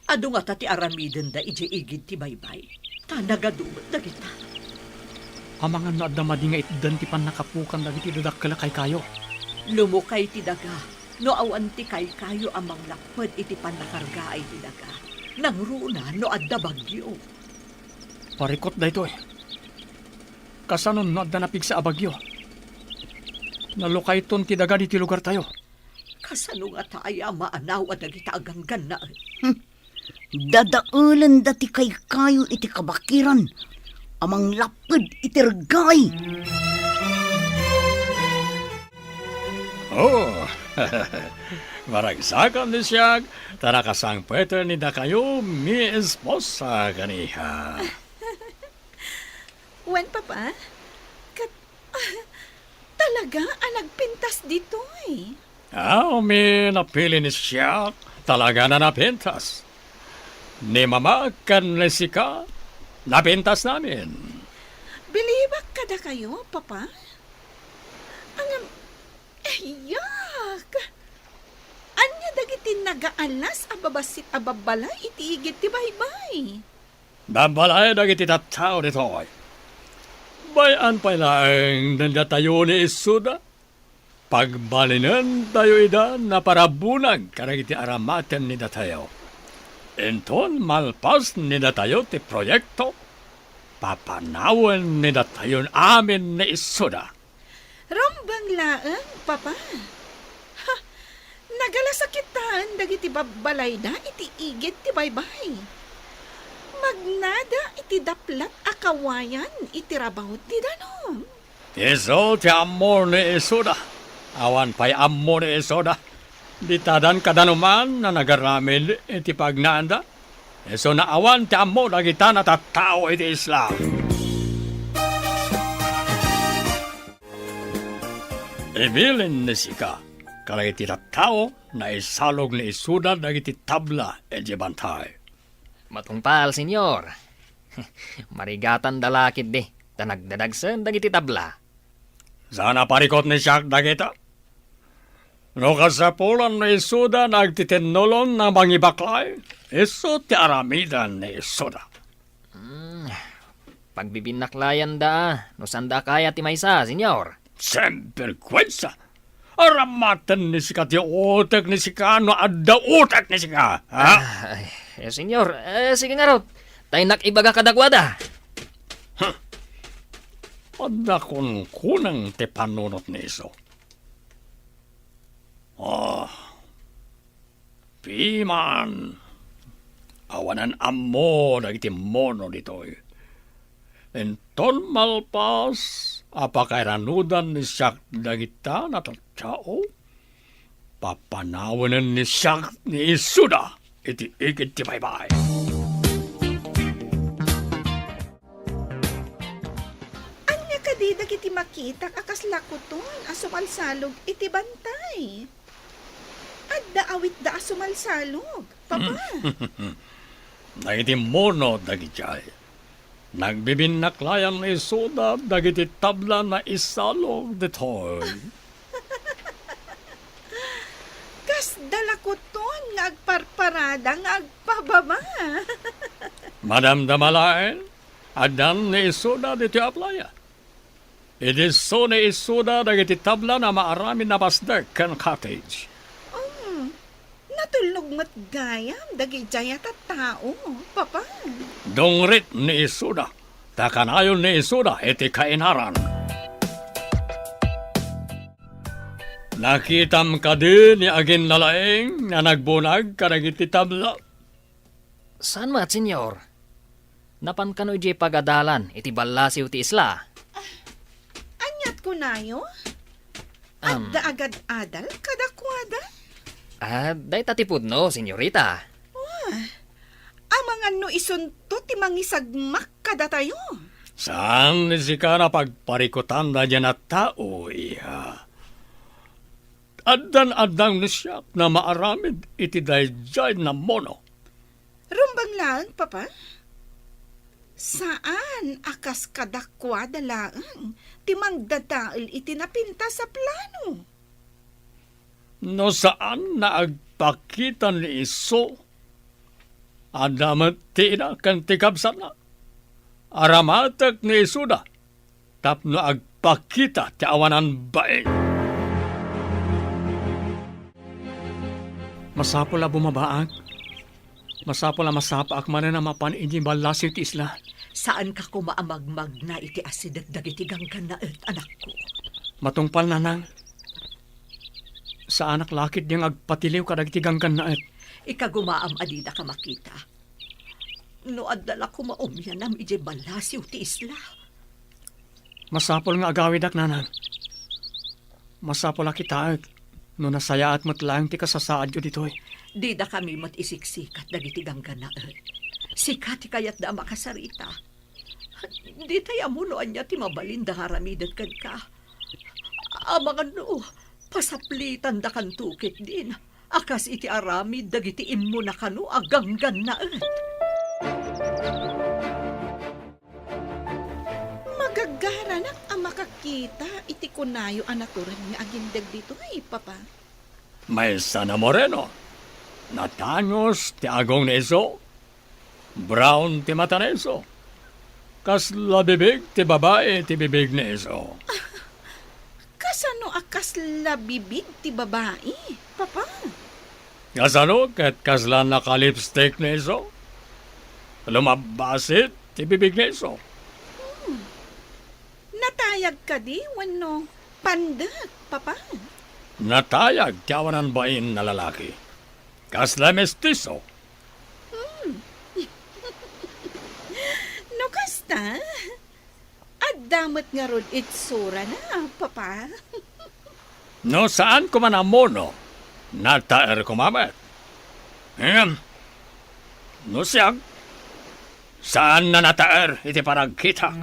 Ado nga tati aramiden da ije igid ti baybay. Ta nagadumat dagita. Amangan na adamadi nga itdan ti panakapukan dagiti dadakkala kay kayo. Lumukay ti daga. No awan ti kay kayo amang lakpad iti panakargaay ti daga. Nang runa no adda bagyo. Parikot da ito eh. Kasanon no adda napig sa abagyo. Nalukay ton ti daga di ti lugar tayo. Kasano nga taaya maanaw at dagita aganggan na. Dadaulan dati kay kayo iti kabakiran. Amang lapid iti regay. Oh, Maragsakan ni siya, tarakasang pwede ni da kayo mi esposa kaniha. Wan, Papa? Talaga ang nagpintas dito eh. Mi napili ni siya, talaga na napintas. Ni mama kan lesika, napintas namin. Bilibak kada kayo, Papa? Yak! Anya dagiti nagaalas ababasit ababala itiigit ti baybay. Babalay dagiti tattao dito. Bayan pa lang nandatayo ni Isuda. Pagbalinan tayo ida na parabunag karagiti aramaten ni datayo. Enton malpas ni datayo ti proyekto. Papanawan ni datayon amin ni Isuda. Rombang laang, Papa. Ha, nagalasakitan dagiti babalay da iti igit ti baybay. Magnada iti daplat akawayan iti rabaw ti danom. Iso ti amor ni Isuda. Awan pa'y amor ni Isuda. Ditadan kadanuman na nagaramid iti pagnanda. Iso na awan ti amor dagita na tattao iti Islam. Ibilin ni sika, kalay iti tattao na isalog ni Isuda dagiti tabla iti bantay. Matungpal, senyor. Marigatan dalakid di, tanagdadagsan dagiti tabla. Sana parikot ni siya dagita. No kasapulan ni Isuda nagtitinolon na mangibaklay, iso ti aramidan ni Isuda. Pagbibinaklayan da, no sanda kaya ti maysa, senyor. Semperkwensa. Aramatan ni sika ti utak ni sika no adda utak ni sika. Ha? Senyor, sige nga raw. Tayo nakibaga kadagwada. Adda kun kunang ti panunot ni iso. Piman. Awanan amo dagiti mono ditoy. Enton malpas, apakairanudan ni siyak dagita na tattao, papanawanan ni siyak ni Isuda, iti igit ti baybay. Anya kadi dagiti makita akas lakuton asumalsalog iti bantay. Adda awit da asumalsalog, Papa. Dagiti mono dagiti nagbibinaklayan ni Isuda dagiti tabla na isalog ditoy. Kas dalakuton nga agparparada nga agpababa. Madam Damalain, adan ni Isuda dito aplaya. Idiso ni Isuda dagiti tabla na maaramin na pasdek kan cottage. Natulog mat gayam dagi jaya tao, Papa. Dongrit ni Isuda, takanayon ni Isuda iti kainaran. Nakitam ka din ni agin nalaeng na nagbunag ka dagiti tabla. Saan mat, senyor? Napan kano iti pagadalan, iti balasiw ti isla. Anyat ko nayo? Adda agad adal kadakwada? Day tatipod no, senyorita. Ang mga no isunto ti mangisagmak kada tayo. Saan ni sika na pagparikutan na dyan at tao, iha? Adan-adang ni siya na maaramid iti dayjay na mono. Rumbang lang, Papa? Saan akas kadakwada lang ti mangdadaal iti napinta sa plano? No saan na agpakita ni Iso? Adamat tina kan tikabsan na. Aramatak ni Isuda. Tapno agpakita ti awanan baeng. Masapol la bumabaag. Masapol la masapaak man na mapan iti balasiw ti isla. Saan ka kumaamagmag na iti asidag dagiti ganggan na anak ko? Matungpal na nang. Sa anak lakit diyang agpatiliw kadagiti ganggan na Ikagumaam adida ka makita. No adala ko maumyan am ije balasiw ti isla. Masapol nga agawidak nanang. Masapol la kita No nasayaat mo't lang ti kasasaad ko ditoy. Di da kami mat isiksikat dagiti gangganaan. Sikat ti kayat da makasarita. Di tayo amunoan niya ti mabalin da haramidan kan ka. Amangan no, pasaplitan da kan tukit din. Akas iti aramid dagiti immo na kanu agangganaan. Magagaranak ang makakita iti kunayo anaturan nga agindag dito ay papa. May sana moreno. Natangos ti agong neso. Brown ti mata neso. Kas labibig ti babae ti bibig neso. Kasano akas labibig ti babae, papa? Kasano ket kaslan naka-lipstick neso. Lumabasit ti bibig neso. Natayag ka di, wano pandag, papa. Natayag ti awanan bain na lalaki. Kasla mestizo. No kasta? At damat nga rod itsura na, papa. No saan ko man amono, nataer ko mamet. No siyag, saan na nataer iti paragkita?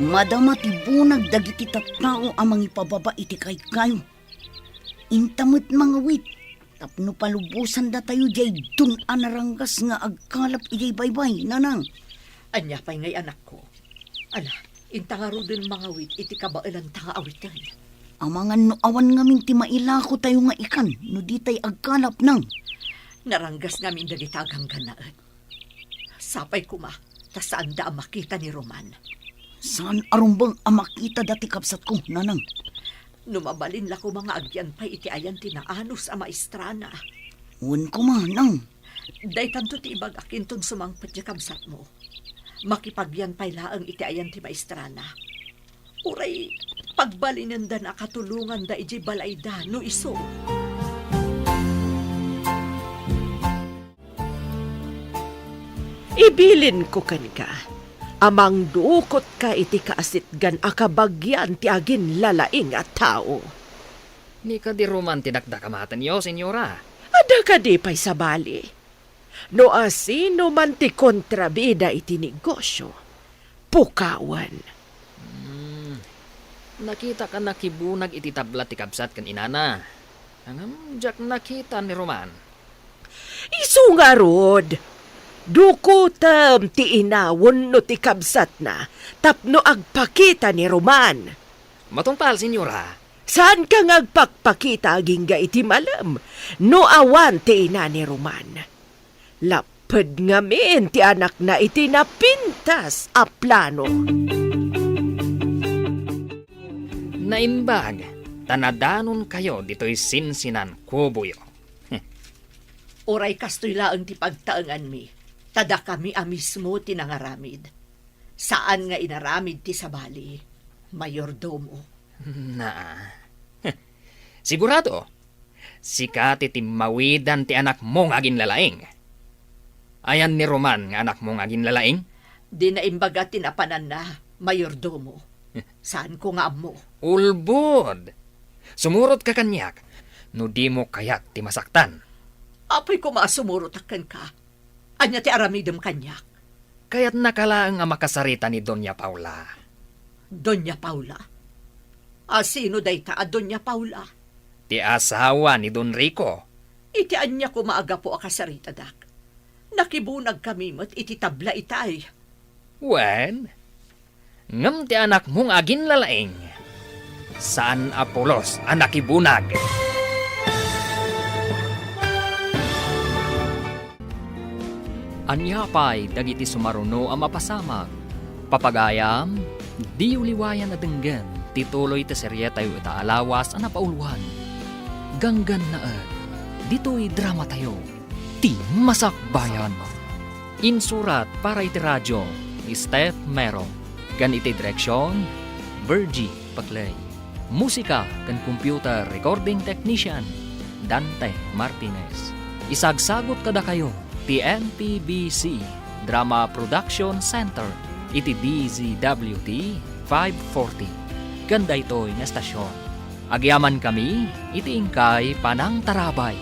Madama ti bunag dagiti tattao amang ipababa iti kayo. Intamot mga wit, tapno palubusan da tayo jay dun anarangas nga agkalap ijay baybay, nanang. Anya pa'y ngay anak ko. Ala, intangaro din mga wit iti kabailan tanga awitan. Amangan no awan ngamin ti mailako tayo nga ikan, no di tay agkalap nang. Naranggas ngamin dagitagang ganaan. Sapay kuma, tasaan da ang makita ni Roman. Saan arumbang amakita dati kapsat ko, nanang? Numabalin la ko mga agyan pa'y iti ayan tinaanos a maestrana. Uwan ko manang. Day tanto ti ibag akinton sumangpat ya kamsat mo. Makipagyan pa'y laang iti ayan ti maestrana. Uray, pagbalinan da na katulungan da iji balay da no iso. Ibilin ko kan ka. Amang duukot ka iti kaasitgan akabagyan ti agin lalaing at tao. Ni ka di Roman tinakdakamatan yo, senyora. Ada ka di pa'y sabali. No asino man ti kontrabida iti negosyo. Pukawan. Nakita ka nakibunag iti tabla ti kabsat kan inana. Angam, jak nakita ni Roman. Isu nga rod. Dukutam ti inawon no ti kabsat na tapno agpakita ni Roman. Matungpal, senyora. Saan ka ngagpakpakita aging iti malam no awan ti ina ni Roman? Lapad ngamin ti anak na iti napintas a plano. Naimbag, tanadanon kayo dito'y sinsinan kubuyo. Uray kastoy laang ti pagtaangan mi. Tada kami mismo tinangaramid. Saan nga inaramid ti sabali? Mayordomo. Na. Sigurado, sikat iti mawidan ti anak mong agin lalaing. Ayan ni Roman nga anak mong agin lalaing? Di na imbaga tinapanan na, mayordomo. Saan ko nga mo? Ulbod. Sumurot ka kanyak, no di mo kayak ti masaktan. Apoy ko masumurutakan ka. Anya ti aramidem kanyak. Kaya't nakalaang ang makasarita ni Doña Paula. Doña Paula? Sino day ta a Doña Paula? Ti asawa ni Don Rico. Iti anya ko maaga po akasarita dak. Nakibunag kami mo't iti tabla itay. Wen, ngam ti anak mong agin lalaing. Saan Apolos anak ibunag? Anyapay dagiti sumaruno ang mapasamag. Papagayam, di uliwayan na denggan, tituloy ta serye tayo itaalawas ang napauluhan. Ganggan na at, dito'y drama tayo, ti masakbayan. Insurat para iti radyo, ni Steph Mero. Gan iti direksyon, Virgie Paclay. Musika kan computer recording technician, Dante Martinez. Isagsagot kada kayo, TNPBC Drama Production Center iti DZWT 540 Ganda ito'y nga estasyon. Agyaman kami, itiingkay panang tarabay.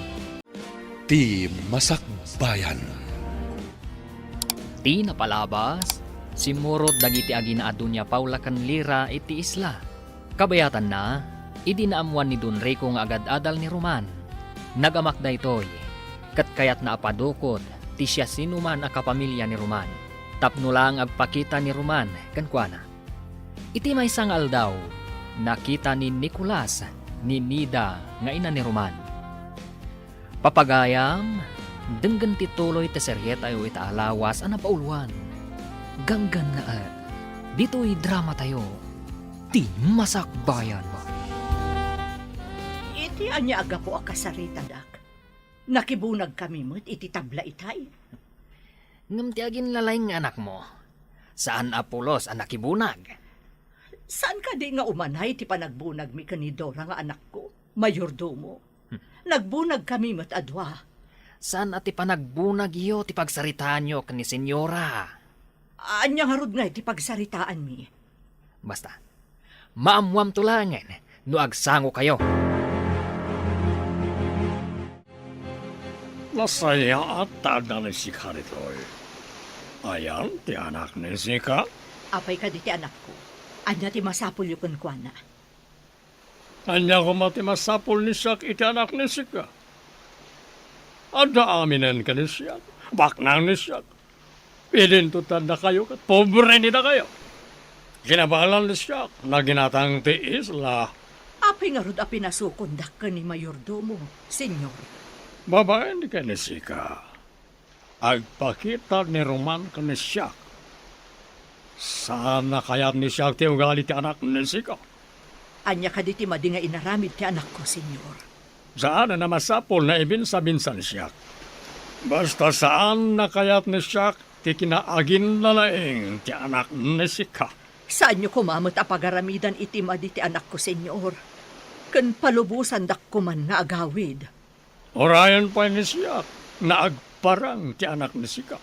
Ti Masakbayan. Ti napalabas, simurot dagiti aginaadun niya Paula kanlira iti isla. Kabayatan na, idinaamuan ni Don Rico nga agad-adal ni Roman. Nagamakda ito'y, kat kayat na apadukod, ti siya sinuman a kapamilya ni Roman. Tapno lang agpakita ni Roman, kankwana. Iti may sangal daw, nakita ni Nicolas, ni Nida, nga ina ni Roman. Papagayam, denggan tituloy te seryeta tayo itaalawas ana pauluan. Ganggan na dito'y drama tayo. Ti Masakbayan mo. Iti anya aga po akasarita, dak. Nakibunag kami mo't iti tabla itay. Ngam ti agin lalay nga anak mo. Saan apulos ang nakibunag? Saan ka di nga umanay ti panagbunag mi kanidora nga anak ko, mayordomo? Nagbunag kami mo't adwa. Saan ati panagbunag iyo ti pagsaritaan nyo ni senyora? Anya harod nga iti pagsaritaan mi. Basta, maamwam tulangan no agsango kayo. Nasaya at tada ni si Karitoy. Ayan, ti anak ni Sika. Apay ka di ti anak ko. Anya ti masapul yung kunkwana. Anya ko mati masapol ni Siak iti anak ni Sika. Ada aminen ka ni Siak. Baknang ni Siak. Pilintutan na kayo kat pobre ni na kayo. Ginabalan ni Siak na ginatang ti isla. Apay nga rod a pinasukondak ka ni mayordomo, senyor. Babae ni ka ni Sika. Agpakita ni Roman ka ni Siak. Sana kaya ni Siak ti ugali ti anak ni Sika. Anya ka di ti madi nga inaramid ti anak ko, senyor. Saan na masapol na ibinsa-binsa ni Siak. Basta saan na kayat ni Siak ti kinaagin na laing ti anak ni Sika. Saan nyo kumamot a pagaramidan iti madi ti anak ko, senyor? Kan palubusan dak kuman na agawid. Orayan pa ni Siak na agparang ti anak ni Sika.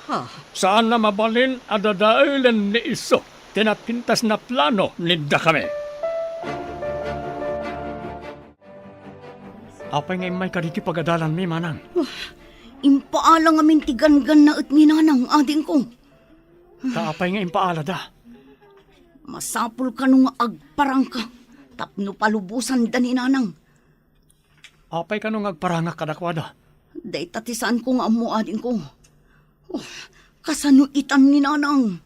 Ha? Saan na mabalin adadailan ni iso tinapintas na plano ni kami. Apay ngay may kaditi pagadalan mi manang. Impaalang amin ti gangan na at ninanang ading ko. Kaapay nga impaala da. Masapul ka nung agparang ka. Tapno palubusan da ninanang. Apay ka nung agparangak kadakwada. Day tatisaan ko nga amo ading ko. Kasano itan ninanang.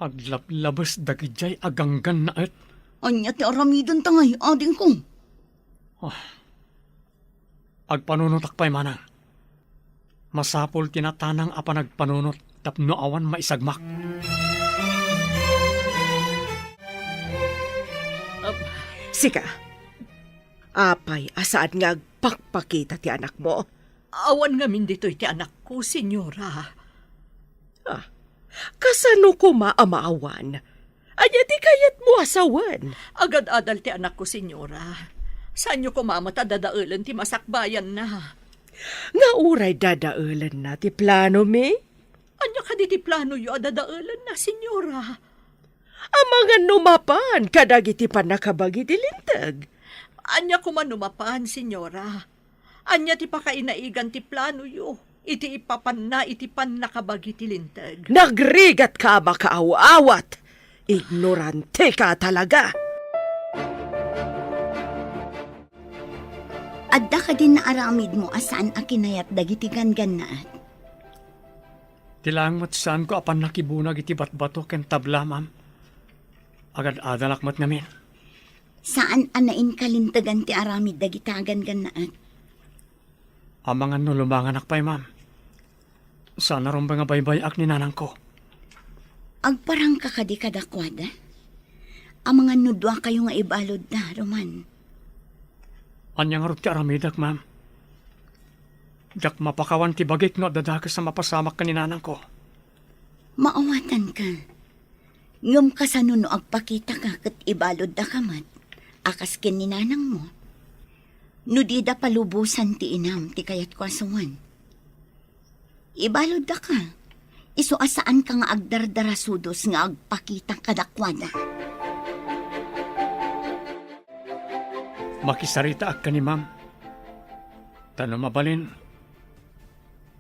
Aglablabas dagijay aganggan na et. Anya ti aramidon tangay ading ko. Agpanunutak pa'y manang. Masapol tinatanang apa nagpanunot tapno awan maisagmak. Sika, apay asaan nga agpakpakita ti anak mo? Awan nga min dito iti anak ko, senyora. Kasano ko maamaawan? Anya ti kayat mo asawan? Agad-adal ti anak ko, senyora. Saan nyo kumamot adadaulan ti masakbayan na? Nga uray dadaulan na ti plano mi? Anya ka di ti plano yo adadaulan na, senyora? Amangan numapan kadagiti panakabagi ti lintag. Anya kumanumapan, senyora. Anya ti pakainaigan ti plano yo. Iti ipapan na iti pan nakabagi ti lintag. Nagrigat ka makaaw-awat. Ignorante ka talaga. Adda ka din na aramid mo asaan akinayat dagiti gangannaat. Tilang mat saan ko apan nakibunag iti batbato ken tabla, ma'am. Agad-adalak mat namin. Saan anain kalintagan ti aramid dagitagan gannaat? Amangan no lumanganak pa'y, ma'am. Sana ron ba nga baybay-ak ni nanang ko? Agparang kakadi kadakwada? Amangan nudwa kayo nga ibalod na, Roman. Anyang arot ti aramidak, ma'am. Jak mapakawan ti bagik no dadakas sa mapasamak ka ni nanang ko. Maawatan ka. Ngam kasano no agpakita ka kat ibalod da kamat. Akas kin ni nanang mo. No di da palubusan ti inam ti kayat ko asawan. Ibalod da ka. Iso asaan ka nga agdardarasudos nga agpakita kadakwada. makisarita ak ka ni ma'am. Tanong mabalin,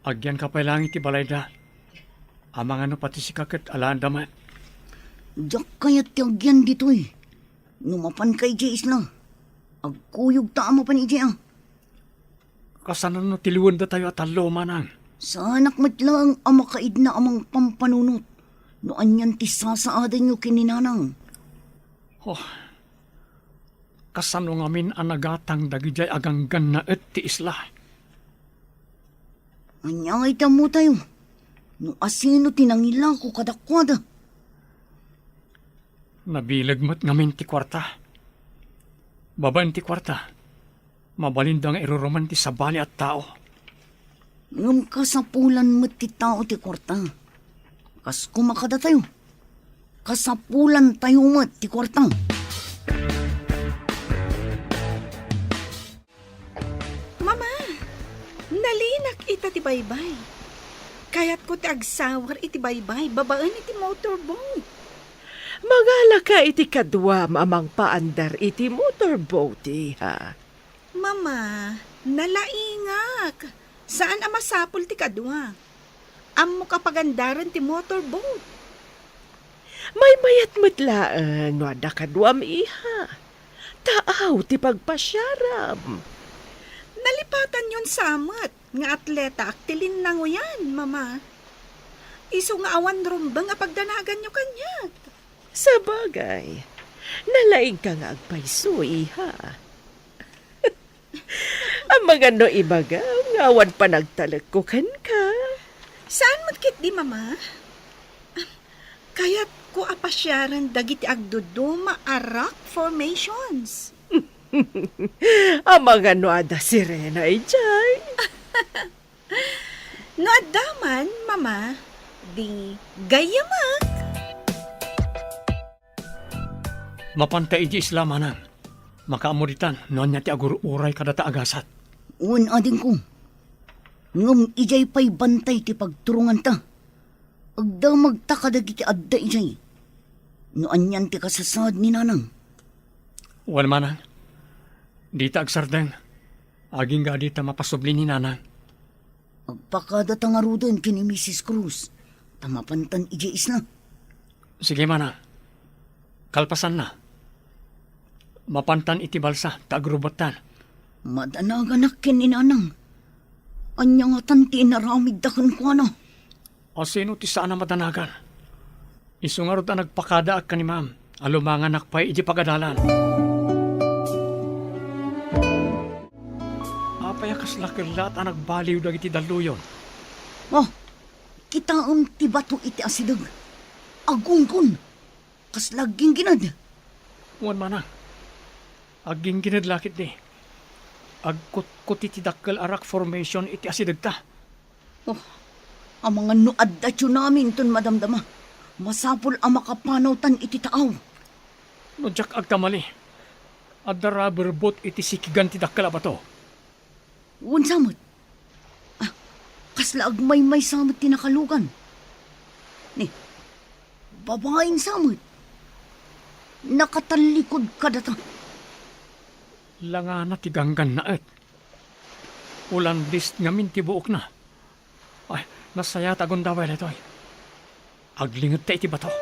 agyan ka pa lang iti balay da. Amang ano pati si kakat alaan damat. Diyak kaya't tiyagyan dito eh. Numapan kay Jace na. Agkuyog ta ama pa ni Jay ah. Kasanan no tiliwan da tayo at alo manang. Sa anak mat lang ang makaid na amang pampanunot. Noan yan ti sasaadan nyo kininanang. Oh, kasano ngamin ang nagatang dagijay aganggan na et ti isla. Anyangay mo tayo. No asino tinangila ko kadakwada. Nabilag mo't ngamin ti kwarta. Baban ti kwarta. Mabalindang iruruman ti sabali at tao. Ngam kasapulan mo't ti tao ti kwarta. Kas kumakada tayo. Kasapulan tayo mo't ti kwarta. Mama, nalinak ita ti baybay. Kayat ko ti agsawar iti baybay, babaan iti motorboat. Mangala ka iti kadwa mamang paandar iti motorboat ha. Mama, nalaingak. Saan ang masapul ti kadwa? Amo kapagandaran ti motorboat. May mayat matlaan wada kadwam iha. Taaw ti pagpasyaram. Nalipatan yun samat. Nga atleta aktilin lang o yan, mama. Iso nga awan rumbang apagdanagan nyo kanya. Sa bagay, nalaing ka nga agpayso iha. Ang mga no ibaga, ngawan pa nagtalagkukan ka. Saan mo't di, mama? Kaya't ko apasyaran dagiti agduduma a rock formations. Ang mga no ada sirena ijay. No adaman, mama, di gayamak. Mapantay iti isla manang. Makaamuritan, noon niya ti agur-uray kadata agasat. Un ading ko. Ngam ijay pa'y bantay ti pagturungan ta. Agda magtakadag iti adda ijay. Noan yan ti kasasad ni nanang. Wal manang. Di ta agsardeng. Aging ga di ta mapasubli ni nanang. Agpakada tangarudan kini Mrs. Cruz. Tamapantan ijay isna. Sige manang. Kalpasan na. Mapantan iti balsa, tagrubatan. Madanaganak kini nanang. Anya nga tanti inaramid dakan ko ano. O sino ti saan na madanagan? Isungarod na nagpakada ak ka ni ma'am. Alumangan nakpay iti pagadalan. Apayakas lakilat ang nagbaliw dagiti daluyon. Oh, kita ti bato iti asidag. Agungkon. Kas laging ginad. Wan manang. Aging ginadlakit di. Agkut-kut iti dakkel arak formation iti asidag ta. Oh, ang mga nuad datyo namin ton madamdama. Masapol ang makapanawtan iti taaw. No jak agkamali. Adda rubber boat iti sikigan ti dakkel abato. Unsamot. Ah, kasla agmay-may samot tinakalugan. Ni, babaeng samot. Nakatalikod ka data. Langana ti ganggan na et. Ulandis ngamin ti buok na. Ay, nasaya tagon daway letoy. Aglingot ta iti bato.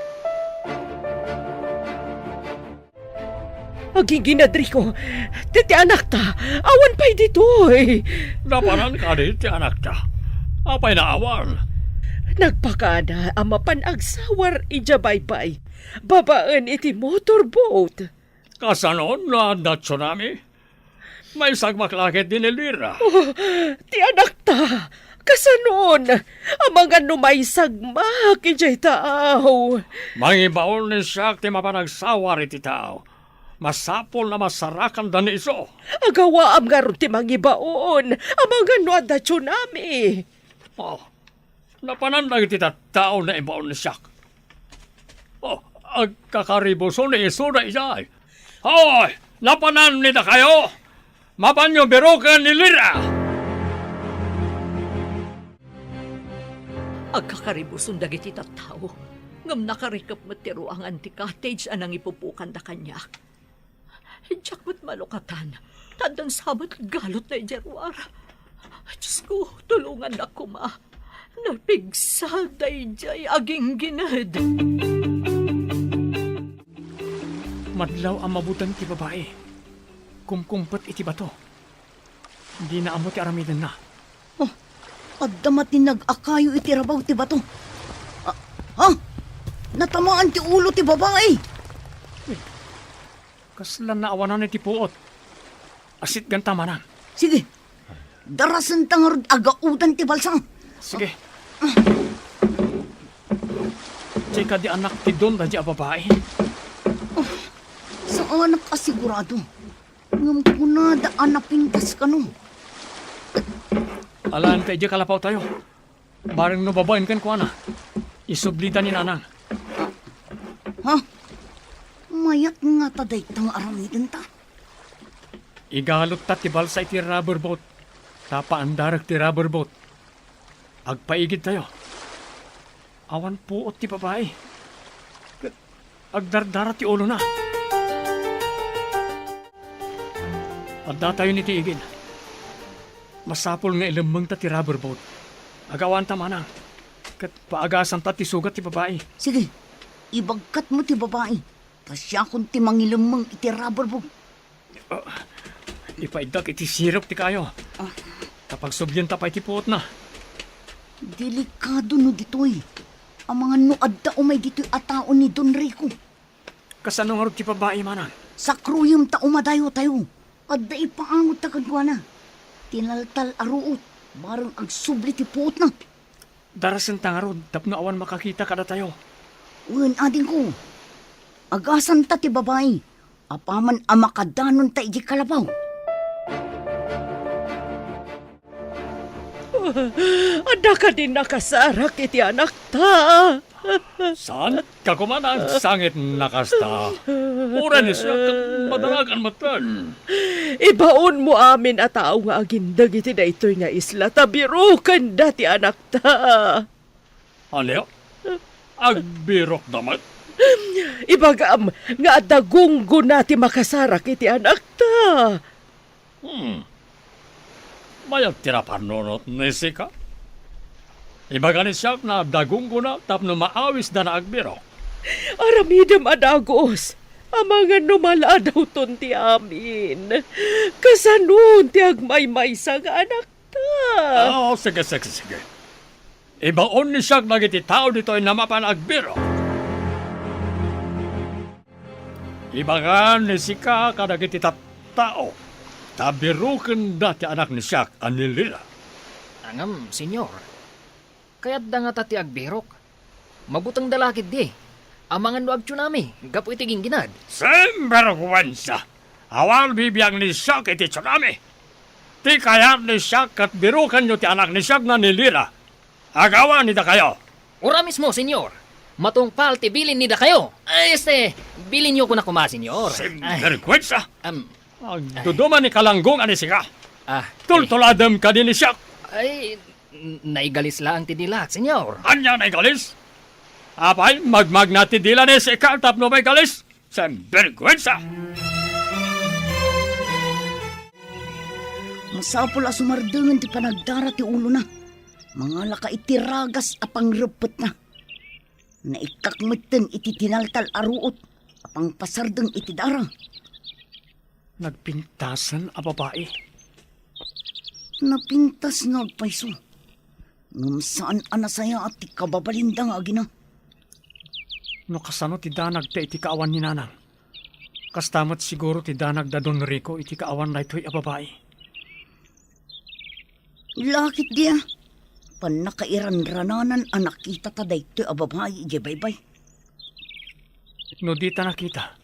Aging ginadri ko, titi anak ta, awan pa'y ditoy. Napanan ka di ti anak ta. Apay na awan. Nagpakada ang mapanagsawar ijabay-bay. Babaan iti motorboat. Kasanon na na tsunami? May sagmaklakit din Elvira. Ti anak ta, kasanon, ang mga numay sagmak ijay taaw. Mangibaon ni siya ti mapanagsawar iti tao. Masapol na masarakan dan iso. Agawa am nga ron ti mangibaon, ang mga nuada tsunami. Oh, napanandag iti tao na ibaon ni siya. Oh, agkakaribuso ni iso na ijay. Hoy, napanan nila kayo. Mabanyo berokan ni Lira. Agkakaribuson dagiti tattao. Ngam nakarikap matiro ang anti-cottage anang ipupukan da kanya. Diyak mat malukatan. Tandang sabat galot na ijarwara. Diyos ko, tulungan ako ma. Napigsal day jay aging ginad. Madlaw ang mabutan ti babae. Kumkumpet iti bato. Hindi na amo ti aramidan na. Addamat ni nag-akayo iti rabaw ti bato. Natamaan ti ulo ti babae. Kaslan na awanan iti puot. Asit ganta manang. Sige, darasan tangarod agaudan ti balsang. Sige. Tsay ka di anak ti don da di a babae. Saan nakasigurado? Ngam kunada anapintas ka no. Alaan tayo di kalapaw tayo. Barang no babaen kan kuana. Isublita ni nanang. Mayat nga taday tang aramidin ta. Igalot ta ti balsa iti rubber boat. Tapa andarak ti rubber boat. Agpaigid tayo. Awan puot ti babae. Agdardara ti ulo na. Adda tayo ni ti igid. Masapol nga ilamang ta ti rubber boat. Agawan ta manang. Kat paagasan ta ti sugat ti babae. Sige, ibagkat mo ti babae. Tasya kung ti mangilamang iti rubber boat. Ipaidak iti sirop ti kayo. Kapag subyan ta pa iti puot na. Delikado no ditoy. Ang mga nuadda umay dito'y ataon ni Don Rico. Kasano nga rin ti babae manang? Sa kruyom ta umadayo tayo. Adda ipaangot ta kagwana. Tinaltal aruot. Barang agsubli ti puot na. Darasan tangarod, tapno awan makakita kada tayo. Uwan ading ko. Agasan ta ti babae. Apaman amakadanon ta iji kalabaw. Ada ka din nakasarak iti anak ta. Saan ka kumanang sangit nakasta? Uran siya madalagan matan. Ibaon mo amin at tao nga agindag iti daytoy nga isla. Tabirukan dati anak ta. Aleo? Agbirok damat? Ibagam nga dagunggo nati makasarak iti anak ta. Mayag tirapanonot ni Sika? Ibaga ni siya na dagunggo na tapno maawis na agbirok. Aramidam adagos. Amangan numala daw ton ti amin. Kasanun ti agmay-may sa anak ta. Sige. Ibaon ni siya nagiti tao dito ay namapan agbirok. Ibaga ni Sika kadagiti tao. Tabirukan dati anak ni Siak anilila. Angam, senyor. Kaya't da nga tati agbirok. Mabutang dalakid di. Amangan no agtsunami, gapo itiging ginad. Sembergwansa. Awal bibiyang ni Siak iti tsunami. Ti kayat ni Siak at birukan nyo ti anak ni Siak na nilira. Agawan nida kayo. Ura mismo, senyor. Matungpal ti bilin nida kayo. Bilin niyo ko na kuma, senyor. Sembergwansa. Duduman ni kalanggong ani Sika. Ah, Tultuladam ka din ni Siak. ay, naigalis lang ti dilak, senyor. Anya na galis? Apay, magmag na ti dila ni Sika tapno may galis. Sembergwansa. Masapol asumardangan ti panagdara ti ulo na. Mga laka itiragas apang repet na. Naikakmeten iti tinaltal aruot. Apang pasardeng iti dara. Nagpintasan a babae. Napintas nga agpaiso. Ngam saan anasaya at ti kababalindang agina. No kasano ti danag ta iti kaawan ni nanang. Kastamat siguro ti danag da Don Rico iti kaawan na ito'y a babae. Lakit dia. Panakairan-rananan anak kita taday to'y a babae ije baybay. No di ta nakita.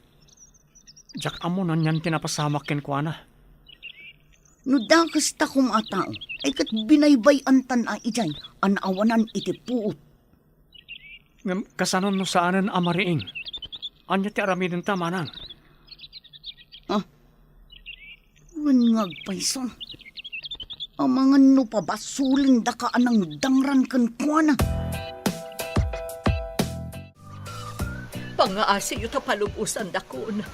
Jak amo nan yan tinapasamak ken kuana. No dakas ta kumatao, ay kat binaybay antan a ijay, anawanan iti puot. Ngam kasanon no saanan amariing. Anya ti aramidin ta manang. Ngagpayso. Amangan no pabasulin da ka anang dangran kan kuana. Pangaasi yu ta palubusan dakon.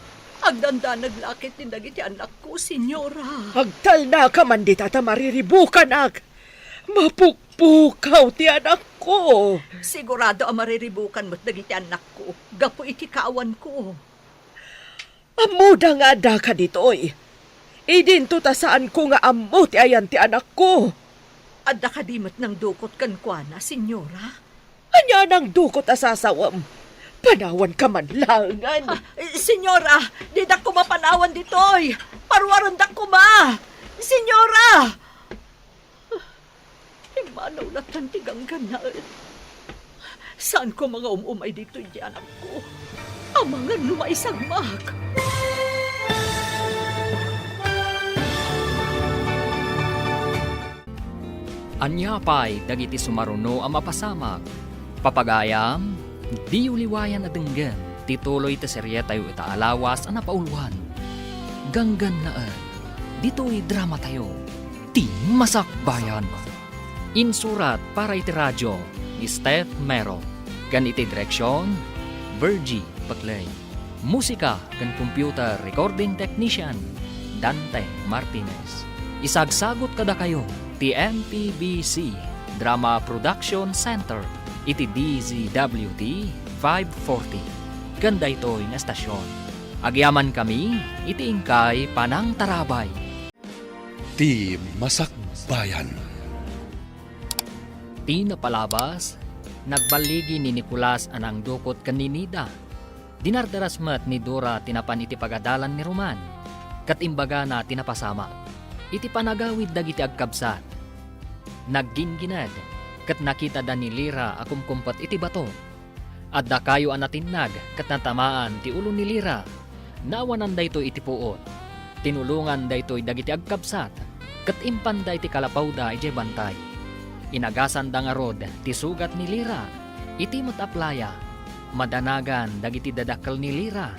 Agdanda naglakit ni dagiti anak ko, senyora. Agtal na ka man di tata mariribukan ag. Mapukpukaw ti anak ko. Sigurado ang mariribukan mo't dagiti anak ko. Gapo iti kaawan ko. Amuda nga da ka ditoy. Idinto ta saan ko nga ammo ti ayan ti anak ko. Adda kadimot ng dukot kan kuana, senyora. Anya nang dukot asasawam. Panawan ka man langan. Senyora, di da ko mapanawan ditoy. Parwaron da ko ma. Senyora! Imanaw na tantigang ganaan. Saan ko mga umumay dito di anak ko? Ang mga lumaisagmak. Anya pa'y dagiti sumaruno ang mapasamak. Papagayam, di uliwayan na denggan, tituloy ta serye tayo itaalawas ang napauluan. Ganggan naan, dito'y drama tayo, ti masakbayan. Insurat para iti radyo, ni Steph Mero. Gan iti direksyon, Virgie Paclay. Musika kan computer recording technician, Dante Martinez. Isagsagot kada kayo, ti MPBC Drama Production Center, iti DZWT 540. Ganda ito'y nga estasyon. Agyaman kami, iti ingkay Panang Tarabay. Ti Masakbayan. Ti napalabas, nagbaligi ni Nicolas anang dukot kaninida. Dinardaras met ni Dora tinapan iti pagadalan ni Roman. Katimbaga na tinapasama. Iti panagawid dagiti agkabsat. Nagginginad, kat nakita da ni Lira akumkumpat iti bato. At da kayo anatinag, kat natamaan ti ulo ni Lira. Nawanan da ito iti puot. Tinulungan da ito'y dagiti agkabsat, kat impan da iti kalapaw da iti bantay. Inagasan da nga rod, ti sugat ni Lira, iti mataplaya. Madanagan dagiti dadakkel ni Lira,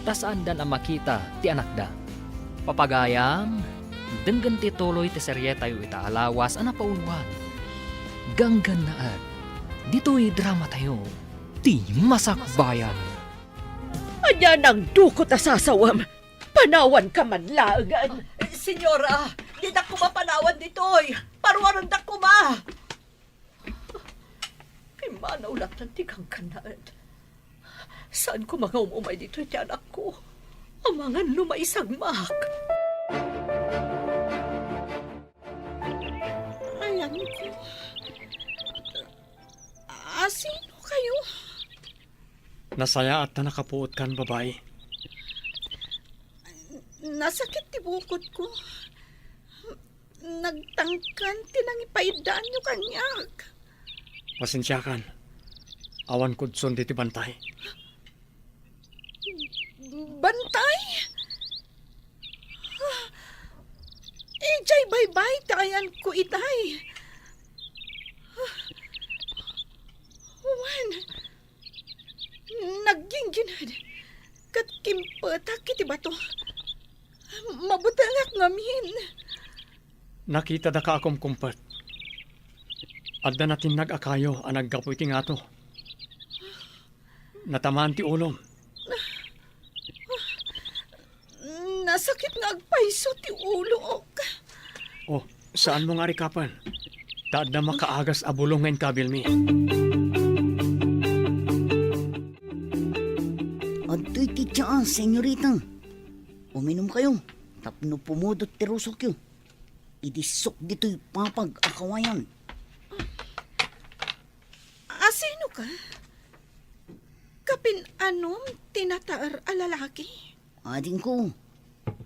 tasaan dan ang makita ti anak da. Papagayam, denggan ti tuloy ti serye tayo itaalawas ang napauluan. Ganggan naat, dito'y drama tayo, ti masakbayan. Anya nang dukot asasawam. Panawan ka man langan. Senyora, di da ko mapanawan ditoy. Parwaron da ko ma. Pimanaw lang tantigang kanaan. Saan ko mga umumay dito ti anak ko? Ang mga lumaisagmak. Ayan ko. Sino kayo? Nasaya at na nakapuot kan babae. Nasakit ti bukod ko. Nagtangkan tinangipaidaan nyo kanyak. Pasensya kan. Awan kudson diti bantay. Bantay? Ijay bye-bye tayan ko itay. Juan, nagginginad. Kat kimpatak iti bato. Mabutangak ngamin. Nakita da ka akom kumpat. Adda natin nag-akayo ang naggapoy ti nga to. Natamaan ti ulom. Nasakit nga agpaiso ti ulo. Oh, saan mo nga rikapan? Taad na makaagas abulong ngayon kabil mi. Ado'y titya, senyorita. Uminom kayo. Tapno pumudot ti rusok yun. Idisok dito'y papag-akawayan. Sino ka? Kapin anom tinataar a lalaki? Ading ko,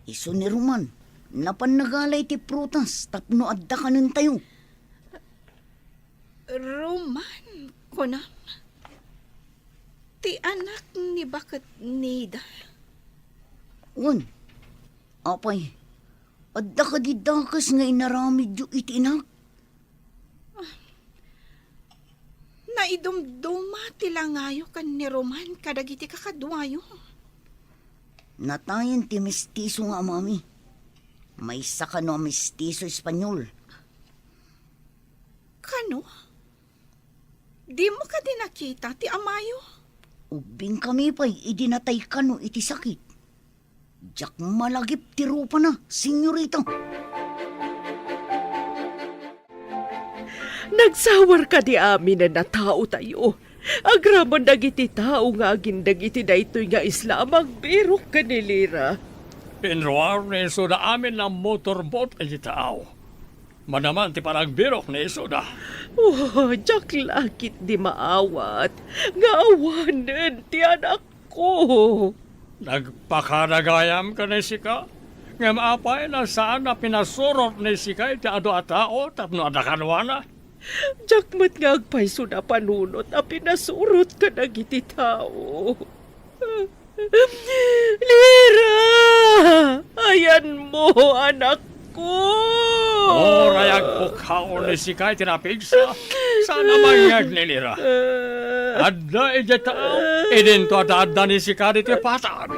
iso ni Roman. Napannagalay ti prutas. Tapno adda kanin tayo. Roman, kunam. Ti anak ni Bakat Nida. Wan, apay, adda ka di dakas nga inaramid yu itinak. Naidumduma ti langayo kan ni Roman kadagiti kakadwayo. Natayan ti mestizo nga mami. May saka no mestizo Espanyol. Kano? Di mo ka din nakita ti amayo? Ubing kami pa'y idinatay ka no iti sakit. Jak malagip ti rupa na, senyorita. Nagsawar ka di amin na natao tayo. Agraman dagiti tao nga agin dagiti daytoy nga isla magbirok kanilira. Pinruar na iso na amin ng motorboat ay tao. Manaman ti paragbirok na iso na. Oh, jak lakit di maawat. Nga awanan ti anak ko. Nagpakanagayam ka na sika. Nga maapay na saan na pinasurot na sika iti ado at tao tapno adakanwana. Jak mat nga agpayso na panunot a pinasurot ka nagiti tao. Lira! Ayan mo, anak ko! Orayag po kaon na sika iti napigsa. Sana mangyag nilira. Adda iti tao. Idin to adda ni sika iti patan.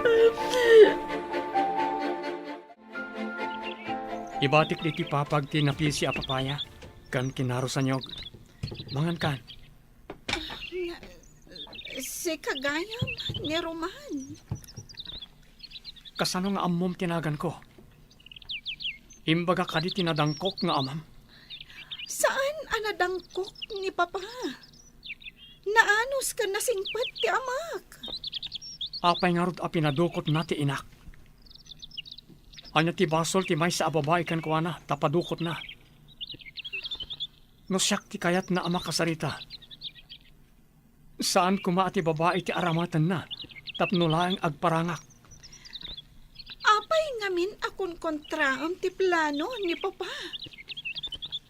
Ibatik di ti papag ti napisi a papaya. Kan kinarusan nyog. Mangan kan. Si kagayam ni Roman. Kasano nga amom tinagan ko. Imbaga kadi tinadangkok nga amam. Saan anadangkok ni Papa? Naanos ka nasingpat ti amak. Apay nga rod a pinadukot na ti inak. Anya ti basol ti may sa ababay kan kuana tapadukot na. No siyak ti kayat na ama kasarita. Saan kuma ti babae ti aramatan na tapno laeng agparangak. Apay ngamin akon kontraam ti plano ni Papa.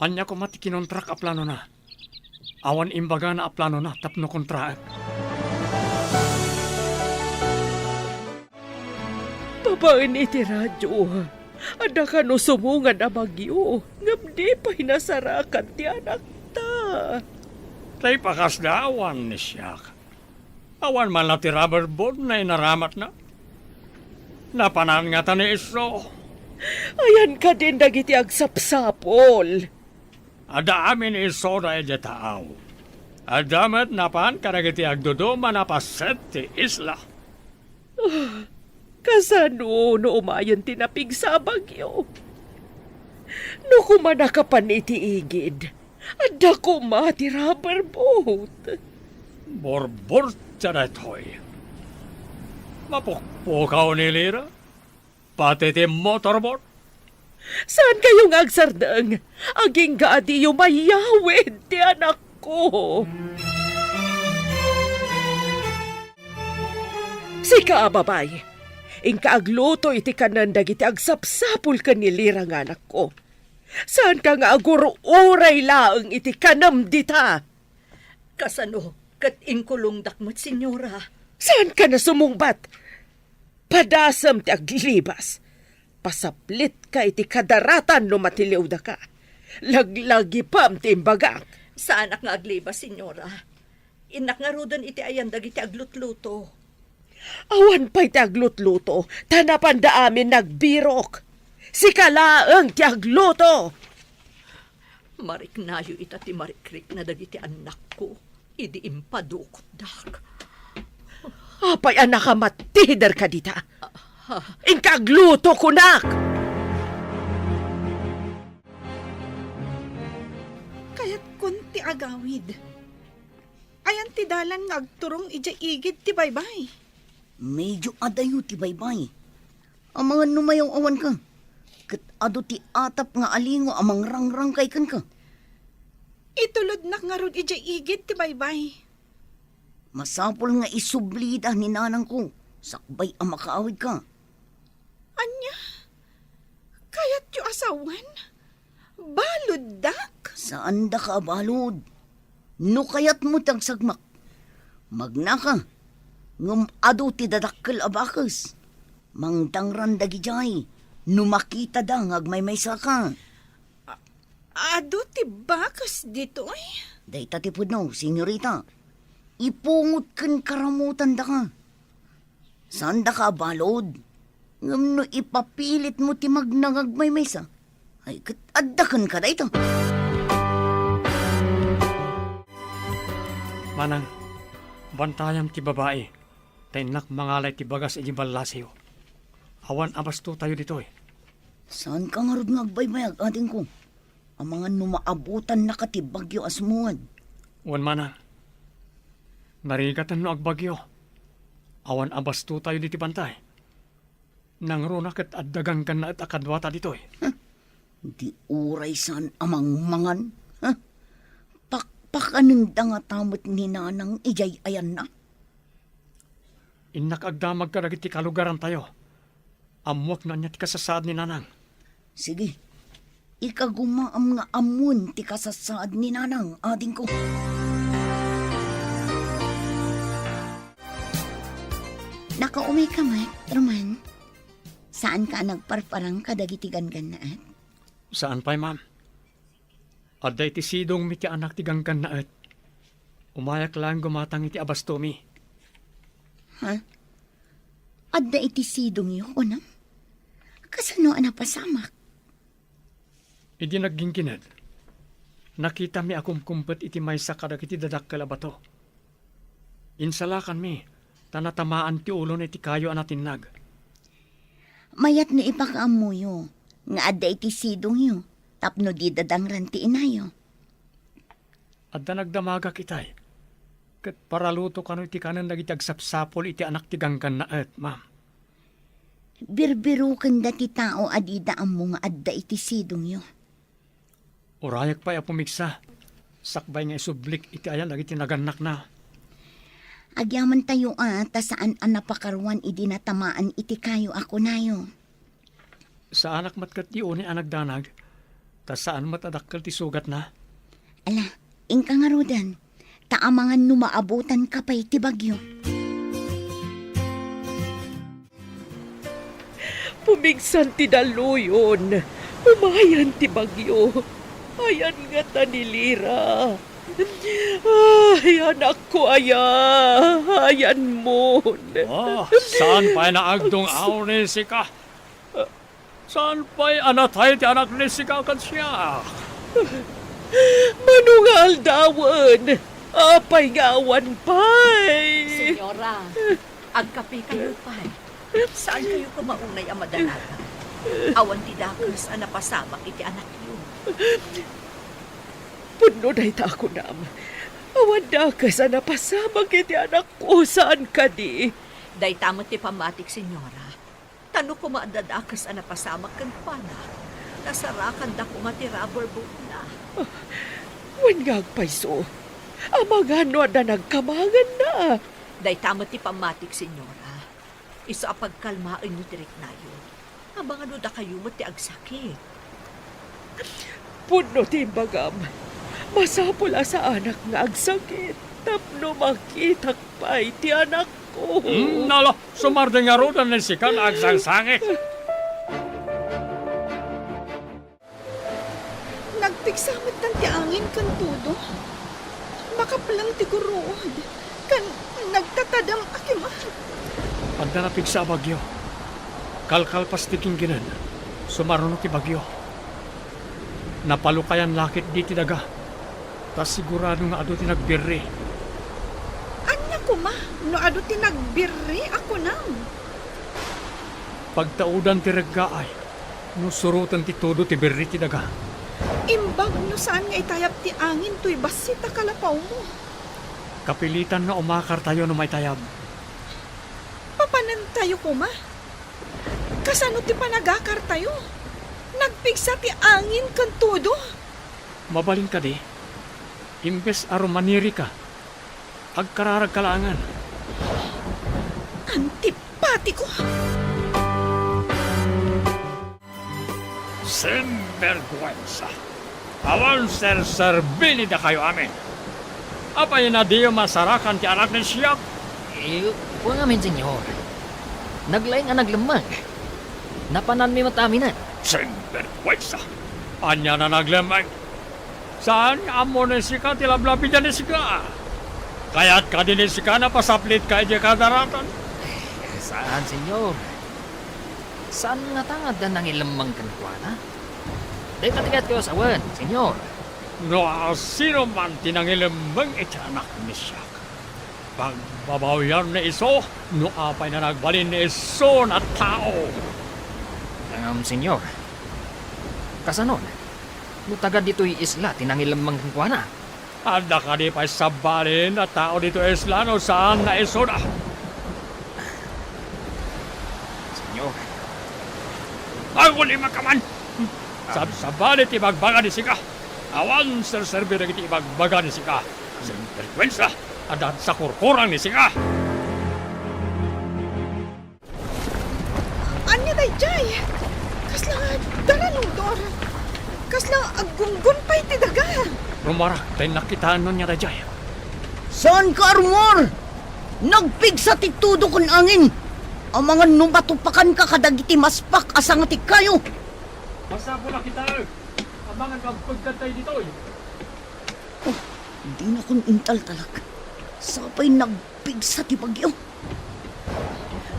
Anya kuma ti kinontrak a plano na. Awan imbaga na a plano na tapno kontraak. Papaan iti radyo. Ada ka no sumungan na bagyo. Ngapdi pa hinasarakan ti anak ta. Tay pakas na awan ni siyak. Awan man na ti rubber boat na inaramat na. Napanan nga ta ni iso. Ayan ka din dagiti agsapsapol. Ada amin iso na iti taaw. Adamat napan karagiti agdodoma na paset ti isla. Kasano no umayon tinapig sa bagyo? No kumanakapan iti igid, ada kuma ti rubber boat. Borbor tiyara toy. Mapukpukaw ni Lira. Pati ti motorboat. Saan kayong agsardang? Aging gadi yung mayawid ti anak ko. Sika, babay. Ingka agluto iti kanan dagiti agsapsapul ka ni Lira nga anak ko. Saan ka nga aguro uray laeng iti kanam dita? Kasano, kat inkulong dakmat, senyora. Saan ka na sumungbat? Padasam ti aglibas. Pasaplit ka iti kadaratan no matiliw da ka. Laglagi pam ti imbagak. Saan ak nga aglibas, senyora? Inak nga rudan iti ayan dagiti aglutluto. Awan pa'y ti aglutluto, tanapan da amin nagbirok. Si kalaeng ti agluto. Mariknayo ita ti marikrik na dagiti anak ko. Idi impadukot dak. Apay anak ka matider ka dita. Ingkagluto kunak. Kaya't kunti agawid. Ayan ti dalan nga agturong ija igid ti baybay. Medyo adayo ti baybay. Ang mga numayong awan ka. Kat ado ti atap nga alingo amang rangrang kay kan ka. Itulod nak nga rod ija igid ti baybay. Masapol nga isublida ni nanang ko. Sakbay ang makaawid ka. Anya? Kaya't yu asawan? Balod dak? Saan da ka abalod? No kayat mo tagsagmak. Magna ka. Ngum ado ti dadakkel abakas. Mangtangran dagijay. No makita da ngagmay ka. Ado ti bakas dito ay. Day tatipod no, senyorita. Ipungot kan karamutan da ka. Saan da ka abalod? Ngam no ipapilit mo ti magnangagmay ay kat addakan ka da ito. Manang, bantayam ti babae. Tainak mangalay ti bagas iti balasiyo. Awan abasto tayo dito Saan ka nga rod nga agbaybayag, ading ko? Ang mga numaabutan na katibagyo asmuan. Wan mana. Narigatan no agbagyo. Awan abasto tayo diti bantay. Nang runak at addagang kan na at akadwata dito Di uray saan amang mangan. Ha? Pakpakananda nga tamot ni nanang ijay ayan na. Inakagdamag ka dagiti kalugaran tayo. Amwak na niya ti kasasaad ni nanang. Sige, ikagumaam nga amun ti kasasaad ni nanang, ading ko. Nakaumay ka, Mat, Roman. Saan ka nagparparang kadagiti ganganaat? Saan pa'y, ma'am? Adday ti sidong mi ti anak ti ganggan na umayak lang gumatang iti abastomi. Ha? Adda iti sidong yu, unam? Kasano napasamak? Idi naggingkinad. Nakita mi akong kumpet iti maysa kadag iti dadak kalabato. Insalakan mi, tanatamaan ti ulo iti kayo anatinag. Mayat no ipakaamuyo, nga adda iti sidong yu, tapno di dadangran ti inayo. Adda nagdamaga kitay. Kat paraluto kano iti kanan nagitagsapsapol iti anak ti ganggan na ma'am. Birbirukan dati tao adida ang mga adda iti sidong yu. Urayak pa'y apumiksa. Sakbay nga isublik iti ayan iti naganak na. Agyaman tayo ta saan ang napakarwan idinatamaan iti kayo ako nayo. Sa anak matkat ti uni anak danag, ta saan matadakkel ti sugat na. Ala, ingka nga rodan, taamangan numaabutan ka pa'y ti bagyo. Pumigsan ti daluyon, umayan ti bagyo. Ayan nga tanilira. Ay, anak ko, ayan mo. Saan pa'y naagdong aw ni Sika? Saan pa'y anatay ti anak ni Sika kat siya? Manungal dawan, apay ngawan pa'y. Senyora, agkapi kayo pa'y. Saan kayo kumaunay ang madalaga? Awan ti dakas ang napasamak iti anak niyo. Puno na ita ako nam. Awan da ka sa napasamag iti anak ko, saan ka di? Day tamot ti pamatik, senyora. Tano ko maadadakas ang napasamak kan pana. Nasarakan da ko nga ti rubber boat na. Wan nga agpayso. Amagano da nagkamagan na. Day tamot ti pamatik, senyora. Iso apagkalmaan nyo tirik na yun. Abang ano da kayo mo ti agsakit. Puno ti bagam. Masapula sa anak nga agsakit. Tapno makitak pa ti anak ko. Nala, sumardeng nga rodan ni Sika na agsangsangit. Nagpigsamit ng ti angin kan tudo. Makapalang ti guruod. Kan nagtatadam akima. Adda na pigsa bagyo. Kalkalpas ti kingginan. Sumaruno ti bagyo. Napalukayan lakit di ti daga. Tas sigurado nga ado ti nagbirri. Anya ko ma, no ado ti nagbirri ako nang. Pagtaudan ti reggaay. No surutan ti todo ti birri ti daga. Imbag no saan nga itayap ti angin to'y basita kalapaw mo. Kapilitan nga umakar tayo no may tayab. Papanan tayo ko ma. Kasano ti panagakar tayo? Nagpigsa ti angin kan todo. Mabalin ka di. Imbes aromaniri ka. Agkararag kalangan. Antipati ko. Sinvergüenza. Awan ser-serbili da kayo amin. Apay na di masarakan ti anak ni Siak. Huwag amin, senyor. Naglaing ang naglamang. Napanan mi mataminan. Sinvergüenza. Anya na naglemay. Saan amo ni Sika tilablabi dyan ni Sika? Kaya't ka din ni Sika na pasaplit ka di kadaratan. Saan, senyor? Saan nga tangad na nangilamang kankwana? Day patigat kayo sa awan, senyor. No, sino man tinangilambang iti anak ni Siak. Pagbabawian ni iso, no apay na nagbalin ni iso na tao. Senyor, kasanon, nutaga dito'y isla, tinangilamang kuwana. Anda ka di pa sabalin na tao dito isla no saan na iso na. Senyor, Ang lima ka man! Sabalit ibagbaga ni Sika. Awan serserbi na kiti ibagbaga ni Sika. Sa interkwensya, adat sa kurkurang ni Sika. Anya day jay. Kasla daranudor. Kasla agunggun pa iti daga. Rumara, tayo nakitaan nun niya dajay. Saan ka, Armor? Nagpig sa titudo kon angin. Ang mga numatupakan ka kadagiti maspak asang atik kayo. Basta po nakita abangan magpagkantay dito eh. Hindi na kon intal talag. Sapay nagpig sa tibagyo.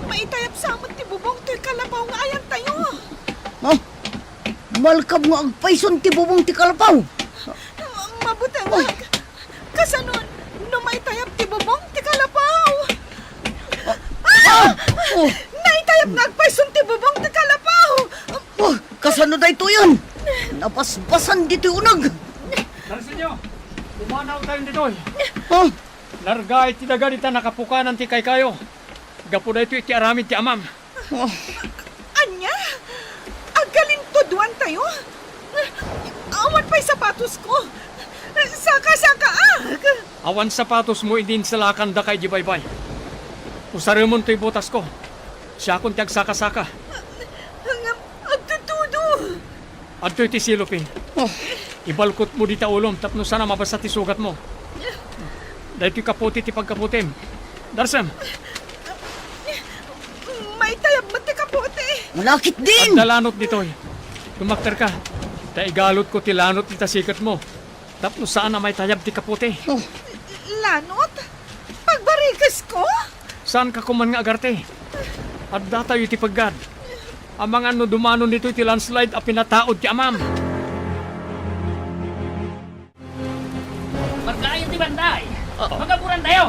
Maitayap sa amon ti bubong ti kalabaw nga ayan tayo. Ha? Malkab nga agpayson ti bubong ti kalapaw. Mabutang kasanon, no maitayap ti bubong ti kalabaw. Oh, Naitayap nga agpayson ti bubong ti kalabaw. oh, kasano da ito yan? Napasbasan dito unag. Narisin nyo, umanaw tayo dito eh. Ha? Larga iti daga dita nakapukanan ti kay kayo. Gapo na ito iti aramid ti amam. Anya? Agalin tuduan tayo? Awan pa'y sapatos ko. Saka-saka Awan sapatos mo idin sa lakan da kay Jibaybay. Usarimon to'y butas ko. Siya akong tiyag saka-saka. Agtutudo. At to'y ti silupin. Ibalkot mo di ta ulom tapno sana mabasa ti sugat mo. Dahil to'y kaputi ti pagkaputim. Darsam, May tayab mo ti kapote. Malakit at din. dalanot dito'y. Tumakter ka. Taigalot ko ti lanot ti tasikat mo. Tapno saan na may tayab ti kaputi. Lanot? Pagbarigas ko? Saan ka kuman nga agarte? At datayo ti paggad. Ang mga ano dumano nito ti landslide a pinataod ti amam. maglayo ti banday. Magaburan tayo.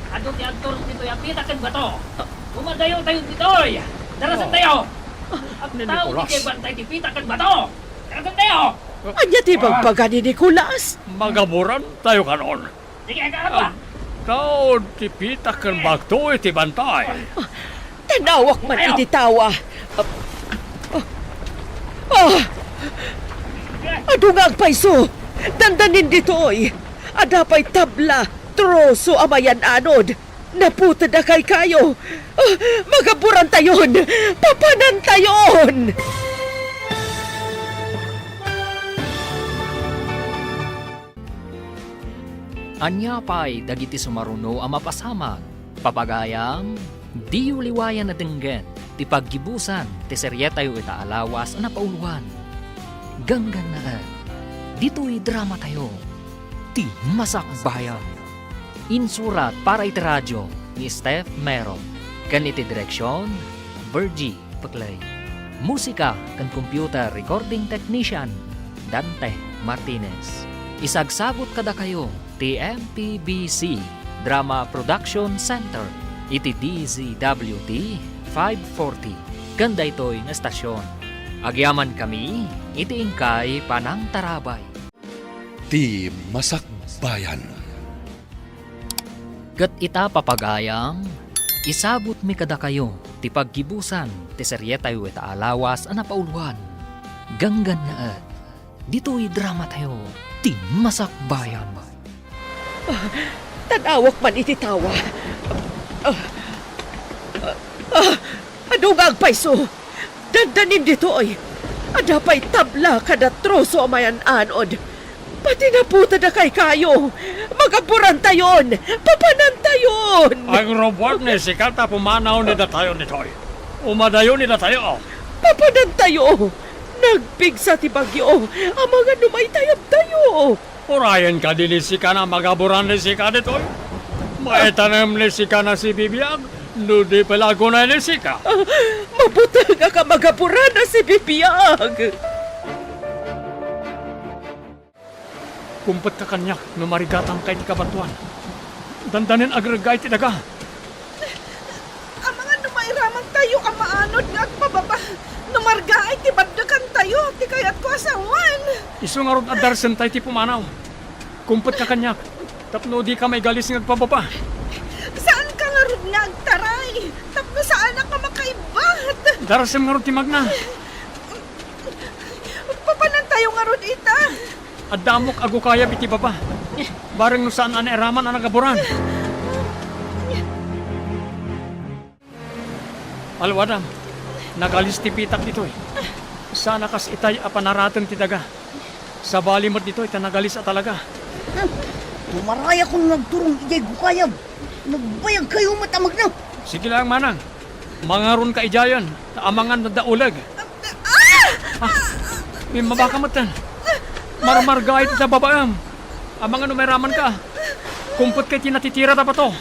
Adto ti aktor dito yung pitakan ba to? Umadayo tayo ditoy. Darasan tayo. Ang tao Nicolas. ti kay bantay ti pitakan ba to? Darasan tayo. Anya ti bagbaga ni Nicolas. Magaburan tayo kanon. Sige ka ba? Tao ti pitakan bagto iti bantay. Tanawak man iti tawa. Adungag paiso. Dandanin ditoy. Adapay tabla. Troso amayan anod. Naputa na kay kayo. Magaburan tayon. Papanan tayon. Anya pa'y dagiti sumaruno ang mapasamag. Papagayam, di uliwayan na denggen, ti paggibusan, ti seryetayo ita alawas na pauluan. Ganggan na dito'y drama tayo, ti masakbayan. Insurat para iti radyo ni Steph Meron. Kan iti direksyon, Virgie Paclay. Musika kan computer recording technician, Dante Martinez. Isagsagot kada kayo, TMPBC Drama Production Center, iti DZWT 540. Ganda ito'y nga estasyon. Agyaman kami, iti ingkay Panang Tarabay. Ti Masakbayan. Kat ita papagayam, isabot mi kada kayo, ti paggibusan, ti seryetayo ita alawas ana pauluan. Ganggan na at, dito'y drama tayo, ti Masakbayan. Tanawak man iti tawa. Adungag paiso. Dandanin ditoy. Adapay tabla kada troso amayan anod. Pati naputa na kay kayo. Magaburan tayon. Papanan tayon. Ang robot ni Sikata pumanaw ni tayo nitoy. Umadayo ni tayo. Papanan tayo. Nagpig sa tibagyo. Ang mga numay tayab tayo. Urayan ka din ni Sika na magaburan ni Sika nitoy. Maitanam ni Sika na si Bibiag. Nudi palago na ni Sika. Mabuti nga ka magaburan na si Bibiyag. Kumpet ka kanyak no marigatang kay ti kabatuan. Dandanin agragay ti daga. Ang mga numairaman tayo ang maanod nga agpababa. Numarga ay ti baddakan tayo, ti kayat ko asawan. Isu nga rod adarsen tayo ti pumanaw. Kumpot ka kanyak. Tapno di ka may galis ng pababa. Saan ka nga rod nga agtaray? Tapno saan ka makaibat? Darasem nga rod ti magna. Papanan tayo nga rod ita. Adamok ago kaya biti baba. Bareng no saan anaeraman ang nagaburan. Alwadam, nagalis ti pitak dito eh. Sana kas itay apanaratan ti daga. Sa balimot dito ita nagalis at talaga. Tumaraya kong nagturong ijay gukayab. Nagbayag kayo matamag na. Sige lang manang. Mangaron ka ijayan. Amangan na daulag. May mabakamatan. Marmarga ito sa babaam. Amangan numeraman ka. Kumpot kay tinatitira na pa to.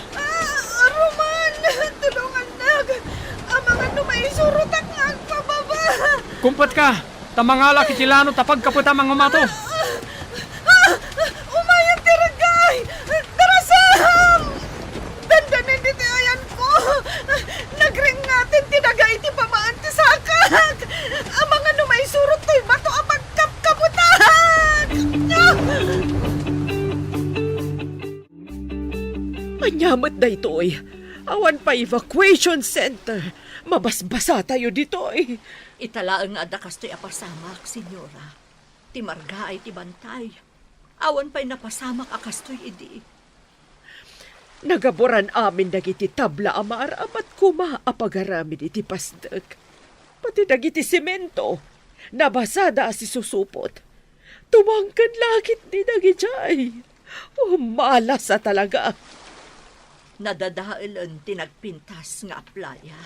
Roman, tulungan nag. Ang mga numaisurutak nga agpababa. Kumpot ka. Tamangala kitilano tapag kaputa mga mato. Umayan tiragay! Tarasam! Dandanin dito ayan ko! Nagring natin tinagay ti pamaan ti sakak! Ang mga numaisurot to'y bato ang magkapkabutan! Manyamat na ito'y. Awan pa evacuation center. Mabasbasa tayo dito'y. Italaang nga da kasto'y apasamak, senyora. Timarga ay tibantay. Awan pa'y napasamak akastoy idi. Nagaboran amin dagiti tabla amar amat kuma apagaramin iti pasdag. Pati dagiti semento. Nabasada si susupot. Tumangkan lakit ni dagijay. Malas sa talaga. Nadadailan tinagpintas nga playa.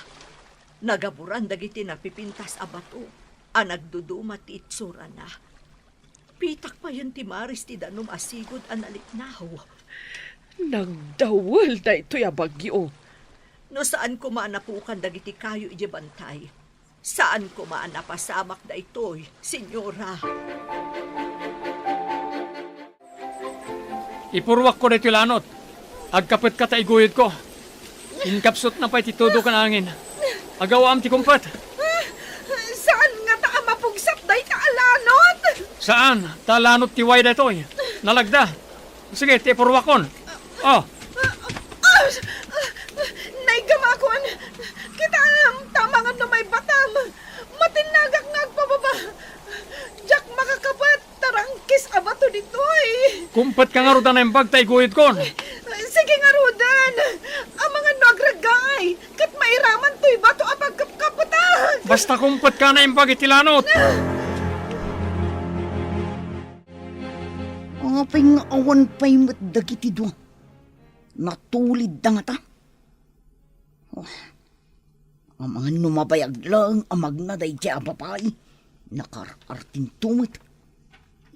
Nagaburan dagiti nagpipintas a bato. Nagdudumat ti itsura na. Pitak pa yan ti Maris ti danom asigod analiknaw. Nagdawal da ito'y abagyo. No saan ko maanapukan dagiti kayo ijibantay? Saan ko maanapasamak da ito'y, senyora? Ipurwak ko dito lanot. Agkapit ka taiguyod ko. Inkapsot na pa'y titudo ka na angin. Agawam ti kumpat. Saan nga ta mapugsat day kaalanot? Saan? Talanot ti way dito eh. Nalagda. Sige, ti ipurwakon. Oh, Naigamakon! Kita tamangan na may batam! Matinagak nga agpababa! Jack makakapat! Tarangkis abato dito'y! kumpat ka nga rodan na yung bag taiguyod kon. Sige nga, Rodan! Ang mga nagragay! Kat mairaman to'y bato apag kapkapatag! Basta kumpat ka na yung bag itilanot. Apay nga awan pa'y matdagiti do. Natulid da nga ta. Oh, ang mga numabayag lang amag na day kaya papay. Nakarartin tumit.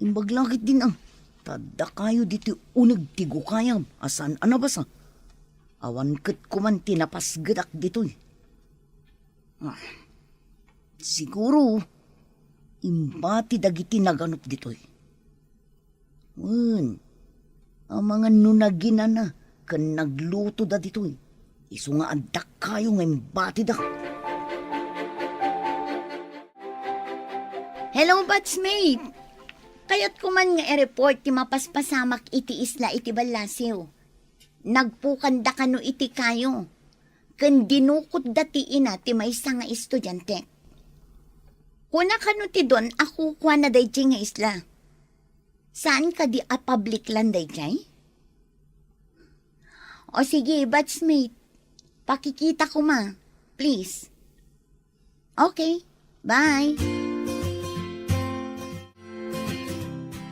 Imbag langit din ang tada kayo dito unag tigo kayam. Asan anabasa? Awan kat kuman tinapasgadak dito'y. Siguro, imbati dagiti naganop dito'y. Ang mga nunagina na kan nagluto da dito'y. Isu nga adak kayo nga imbati da. Hello, batchmate. Kayat kuman nga i-report ti mapaspasamak iti isla iti balasiw. Nagpukanda kano iti kayo. Kan dinukot dati ina ti maysa nga estudyante. Kuna kano ti don ako kwa na dayjay nga isla. Saan ka di a public land dayjay? O sige, batchmate. Pakikita ko ma. Please. Okay. Bye.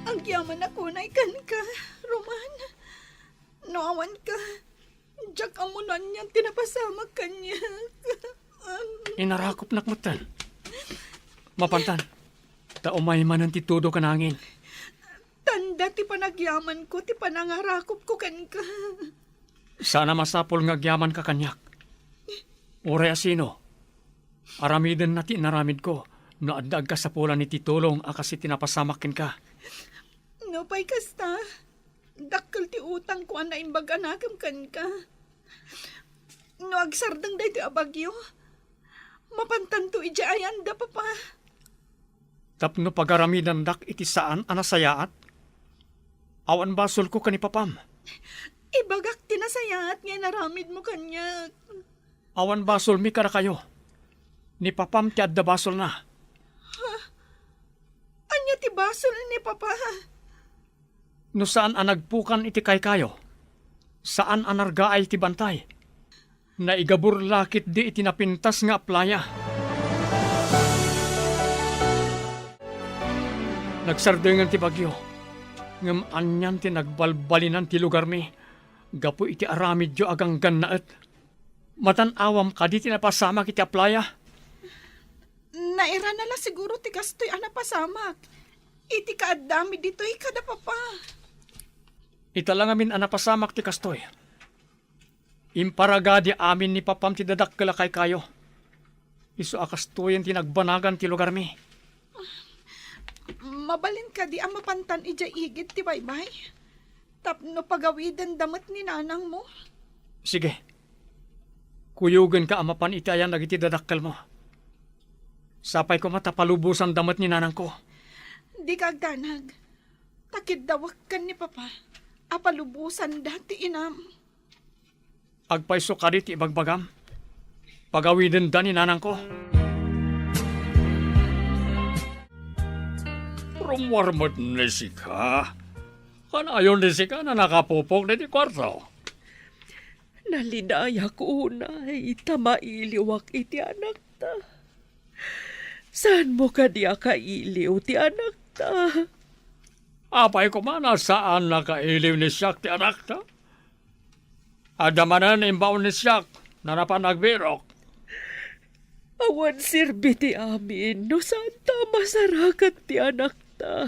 Ang yaman ako na ikan ka, Roman. Noawan ka. Jack amunan niyan tinapasamag kanya. Inarakop nakmatan. Mapantan. Taumay man ang titudo ka nangin. Tanda ti panagyaman ko, ti panangarakop ko kan ka. Sana masapol nga agyaman ka kanyak. Ure asino. Aramiden na ti naramid ko. Naadag ka sa pula ni titulong akasi tinapasamakin ka. No pa'y kasta. Dakkel ti utang ko na imbag anakam kan ka. No agsardang day ti abagyo. Mapantanto ija ayan da papa. Tapno pagaramidan dak iti saan anasayaat. Awan basol ko kanipapam. Ibagak tinasayaat nga naramid mo kanya. Awan basol mi kada kayo. Ni papam ti adda basol na. Anya ti basol ni papa. No saan anagpukan iti kay kayo? Saan anargaay ti bantay? Naigabur lakit di iti napintas nga playa. Nagsardengan ti bagyo. Ngam anyan ti nagbalbalinan ti lugar mi. Gapu iti aramid jo agang gannaet. Matanawam ka di ti napasamak iti playa. Naira na la siguro ti gastoy anapasamak. Iti kaadami dito'y kada papa. Italang amin anapasamak ti kastoy. Imparagadi amin ni papam ti dadakkala kay kayo. Isu akastoyan ti nagbanagan ti lugar mi. Mabalin ka di ang mapantan ija igit ti baybay. Tapno pagawidan damat ni nanang mo. Sige. Kuyugan ka amapan itayan nagiti dadakkal mo. Sapay ko matapalubusan damat ni nanang ko. Di kagdanag. Takid dawak kan ni papa. Apalubusan dati inam. Agpaiso ka di ti ibagbagam. Pagawidin da ni nanang ko. Rumwarmat ni sika. Kanayon ni sika na nakapupok na di kwarto. Nalinaya ko unay, tamailiwak iti anak ta. Saan mo ka diya kailiw ti anak ta? Apay ko man saan nakailiw ni siyak ti anak ta? Adamanan imbaw ni siyak na napanagbirok. Awan sirbi ti amin, no saan ta masarakat ti anak ta?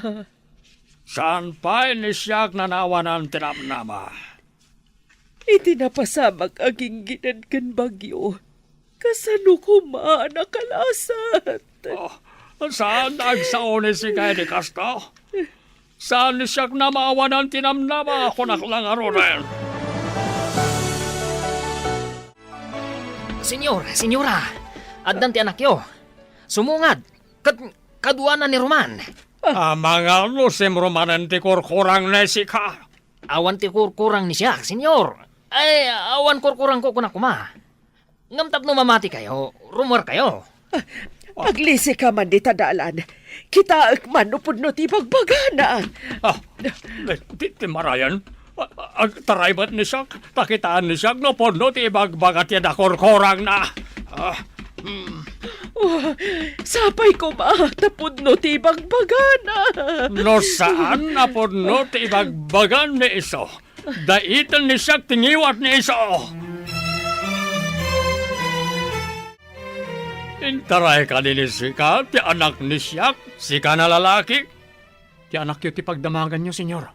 Saan pa ni siyak na nawanan tinamnama? Iti napasamag aging ginadgan bagyo. Kasano ko nakalasan? Oh, saan agsaon ni si kay di kasto? Saan ni siyak na maawanan tinamnama ako naklang arunan? Senyora, addan ti anak yo. Sumungad, kaduanan ni Roman. Mga lusim romanan ti kurkurang na sika. Awan ti kurkurang ni siya, senyor. Ay, awan kurkurang ko kuna kuma. Ngamtap no mamati kayo, rumor kayo. Aglisi ka man di tadalan. Kita akman upod no ti pagbagana. Ti marayan. Taray ba't ni siyak? Takitaan ni siyak no pono ti ibagbagat yan kurkurang na. Sapay ko ba? Tapod no ti pagbagana. No saan na pono ti ibagbagan ni iso? Daitan ni siyak tingiwat ni iso. Intaray ka ni sika, ti anak ni siyak, sika na lalaki. Ti anak yo ti pagdamagan nyo, senyor.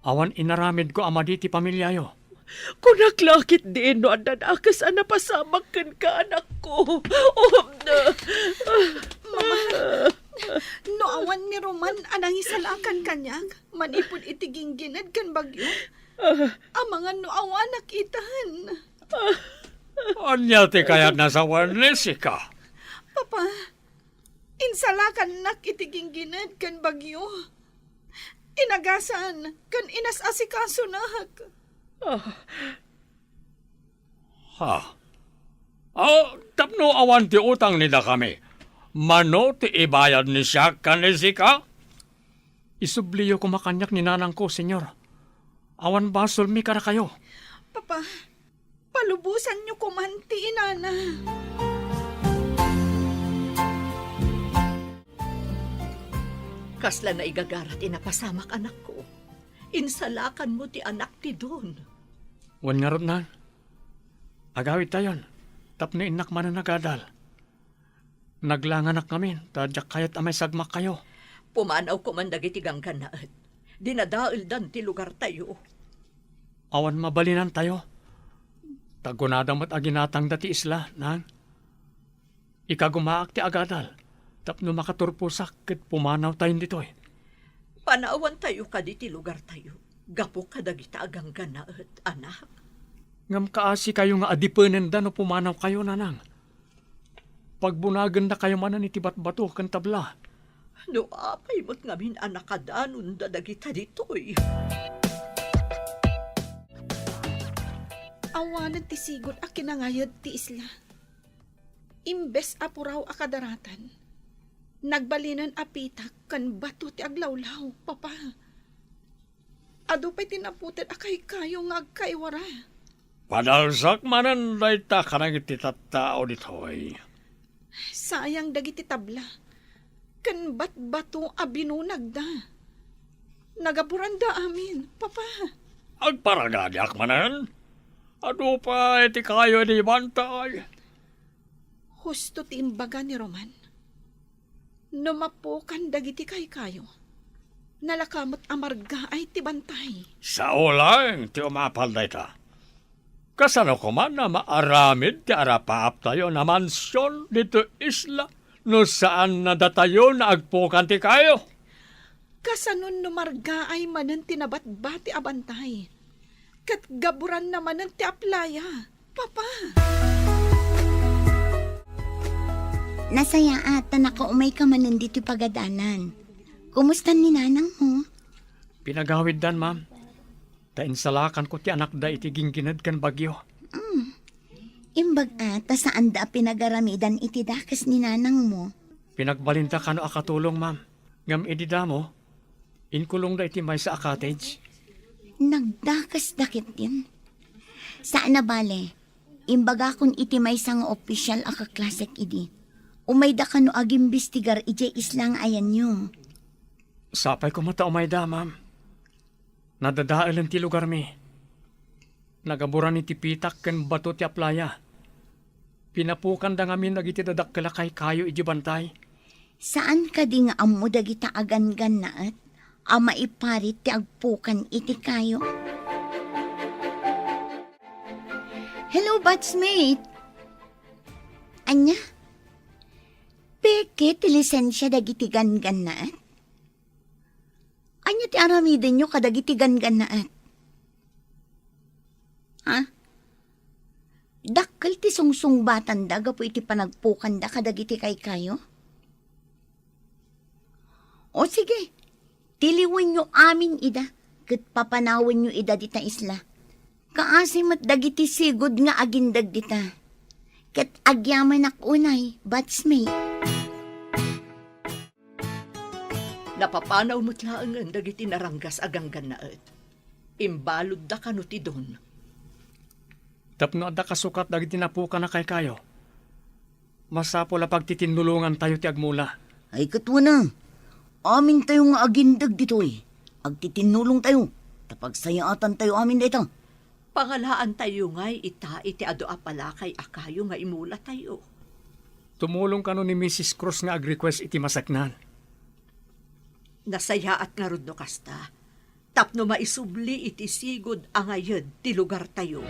Awan inaramid ko amadi ti pamilyayo. Kunaklakit din no andan akas anapasamak kan ka anak ko. Na. No awan ni Roman anang isalakan kanyag. Manipod itiging ginad kan bagyo. Ang mga no awan nakitan. Anya ti kayat nasa wanisika. Papa, insalakan nakitiging ginad kan bagyo. Inagasan kan inas asikaso nak. Tapno awan ti utang nila kami. Mano ti ibayad ni siya kanisika? Isubliyo ko makanyak ni nanang ko, senyor. Awan basol mi kara kayo. Papa, palubusan niyo kumanti inana. Kasla na igagarat inapasamak anak ko. Insalakan mo ti anak ti don. Wan nga rod na. Agawid tayon. Tapno inak man na nagadal. Naglanganak kami. Tadyak kayat amay sagmak kayo. Pumanaw ko man dagiti ganganaat. Dinadail dan ti lugar tayo. Awan mabalinan tayo. Tagunadang mat aginatang dati isla, nang. Ikagumaak ti agadal. Tapno makaturpusak ket pumanaw tayo dito eh. Panawan tayo ka di ti lugar tayo. Gapo ka dagita aganggan na et, anak. Ngam kaasi kayo nga adipenen da no pumanaw kayo nanang. Pagbunagan na kayo manan iti batbato kan tabla. No apay mo't ngamin anak kadanon da dagita ditoy. Awanan ti sigod a kinangayod ti isla. Imbes apuraw a kadaratan. Nagbalinan apitak kan bato ti aglawlaw, papa. Ado pa'y tinaputin akay kayo nga agkaiwara. Padalsak manan dayta kanang iti tattao ditoy. Sayang dagiti tabla. Kan bato a binunag da. Nagaburan da amin, papa. Agparagadiak manan. Ado pa iti kayo di bantay. Husto ti imbaga ni Roman. Numapukan dagiti kay kayo. Nalakamot amarga ay ti bantay. Sa ulang ti umapal dayta. Kasano ko man na maaramid ti arapaap tayo na mansyon dito isla no saan na datayo na agpukan ti kayo. Kasanon numarga ay manan tinabatbati abantay. Kat gaburan naman ng ti aplaya, papa. Nasaya ata nakaumay ka man nandito pagadanan. Kumusta ni nanang mo? Pinagawid dan, ma'am. Tainsalakan ko ti anak da iti gingginad kan bagyo. Imbag ata saan da pinagaramidan iti dakas ni nanang mo? Pinagbalinta kano akatulong, ma'am. Ngam idida mo, inkulong da iti may sa cottage. Nagdakas dakit din. Saan na bale? Imbaga kung iti may sang opisyal akaklasek idi. Umayda ka no agimbistigar ije islang ayan nyo. Sapay ko mata umayda, ma'am. Nadadaalan ti lugar mi. Nagaburan iti pitak ken bato ti aplaya. Pinapukan da ngamin nagiti dadakkel kay kayo iji bantay. Saan ka di nga amo dagita agan-gan naat? Ama iparit ti agpukan iti kayo. Hello, batchmate. Anya? Peke ti lisensya dagiti gan-gan naat? Anya ti aramiden nyo kadagiti gan-gan naat? Ha? Dakkel ti sungsung batan da gapo iti panagpukan da kadagiti kay kayo? O sige, tiliwan nyo amin ida, kat papanawan nyo ida dita isla. Kaasim at dagiti sigod nga agindag dita. Kat agyaman akunay, batchmate. Napapanaw mo't laangan dagiti naranggas aganggan na et. Imbalod da kano ti don. Tapno adda kasukat dagiti napukan na kay kayo. Masapo la pagtitinulungan tayo ti agmula. Ay katwa na. Amin tayo nga agindag dito eh. Agtitinulong tayo. Tapagsayaatan tayo amin dito. Pangalaan tayo nga'y iti ado apala kay akayo nga imula tayo. Tumulong kano ni Mrs. Cruz nga ag-request iti masaknan. Nasaya at nga rod no kasta. Tapno maisubli iti sigod ang ayad ti lugar tayo.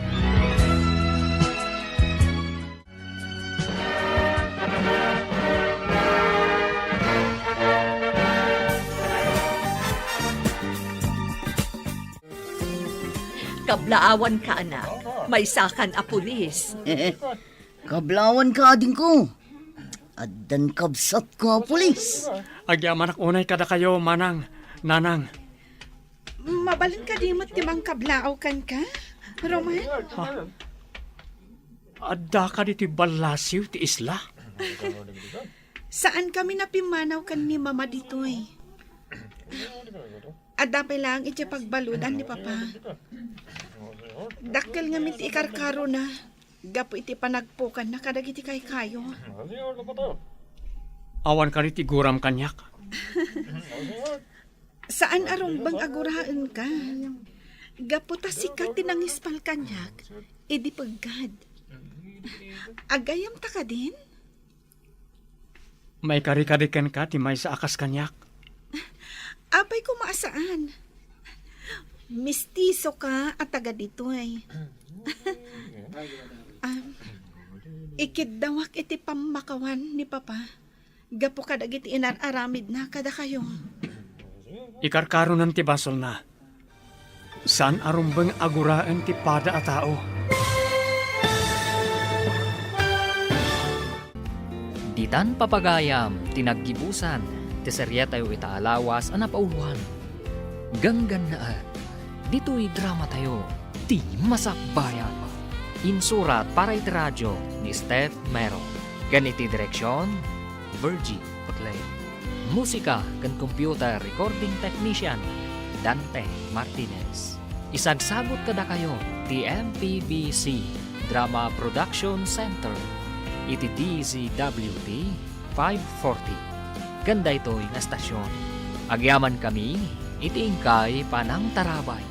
Kablaawan ka, anak. May sakan a pulis. Kablawan ka ading ko. Addan kabsat ko pulis. Agyaman unay kada kayo, manang, nanang. Mabalin ka di mo't timang kablaaw kan ka, Roman? Adda ka diti balasiw ti isla. Saan kami napimanaw kan ni mama ditoy? Adda pa lang iti pagbaludan ni papa. Dakkel nga miti ikarkaro na. Gapo iti panagpukan na kadagiti kay kayo. Awan ka iti guram kanyak. Saan arong bang aguraan ka? Gapo ta sikat tinangispal kanyak. Edi paggad. Agayam ta ka din? May karikariken ka ti may sa akas kanyak. Apay ko maasaan. Mistiso ka at taga dito ay. Ikidawak iti pamakawan ni papa. Gapo kadagiti inararamid na kada kayo. Ikarkaro ng tibasol na. Saan arumbang aguraan ti pada a tao? Ditan papagayam, tinaggibusan, ti serye tayo itaalawas, anapauluan. Ganggan na at, dito'y drama tayo, ti masakbayan. Insurat para iti radyo ni Steph Mero. Ganiti direksyon, Virgie Putley. Musika kan computer recording technician, Dante Martinez. Isagsagot kada kayo, ti MPBC Drama Production Center. Iti DZWT 540. Ganda ito'y na stasyon. Agyaman kami, iti ingkay panang tarabay.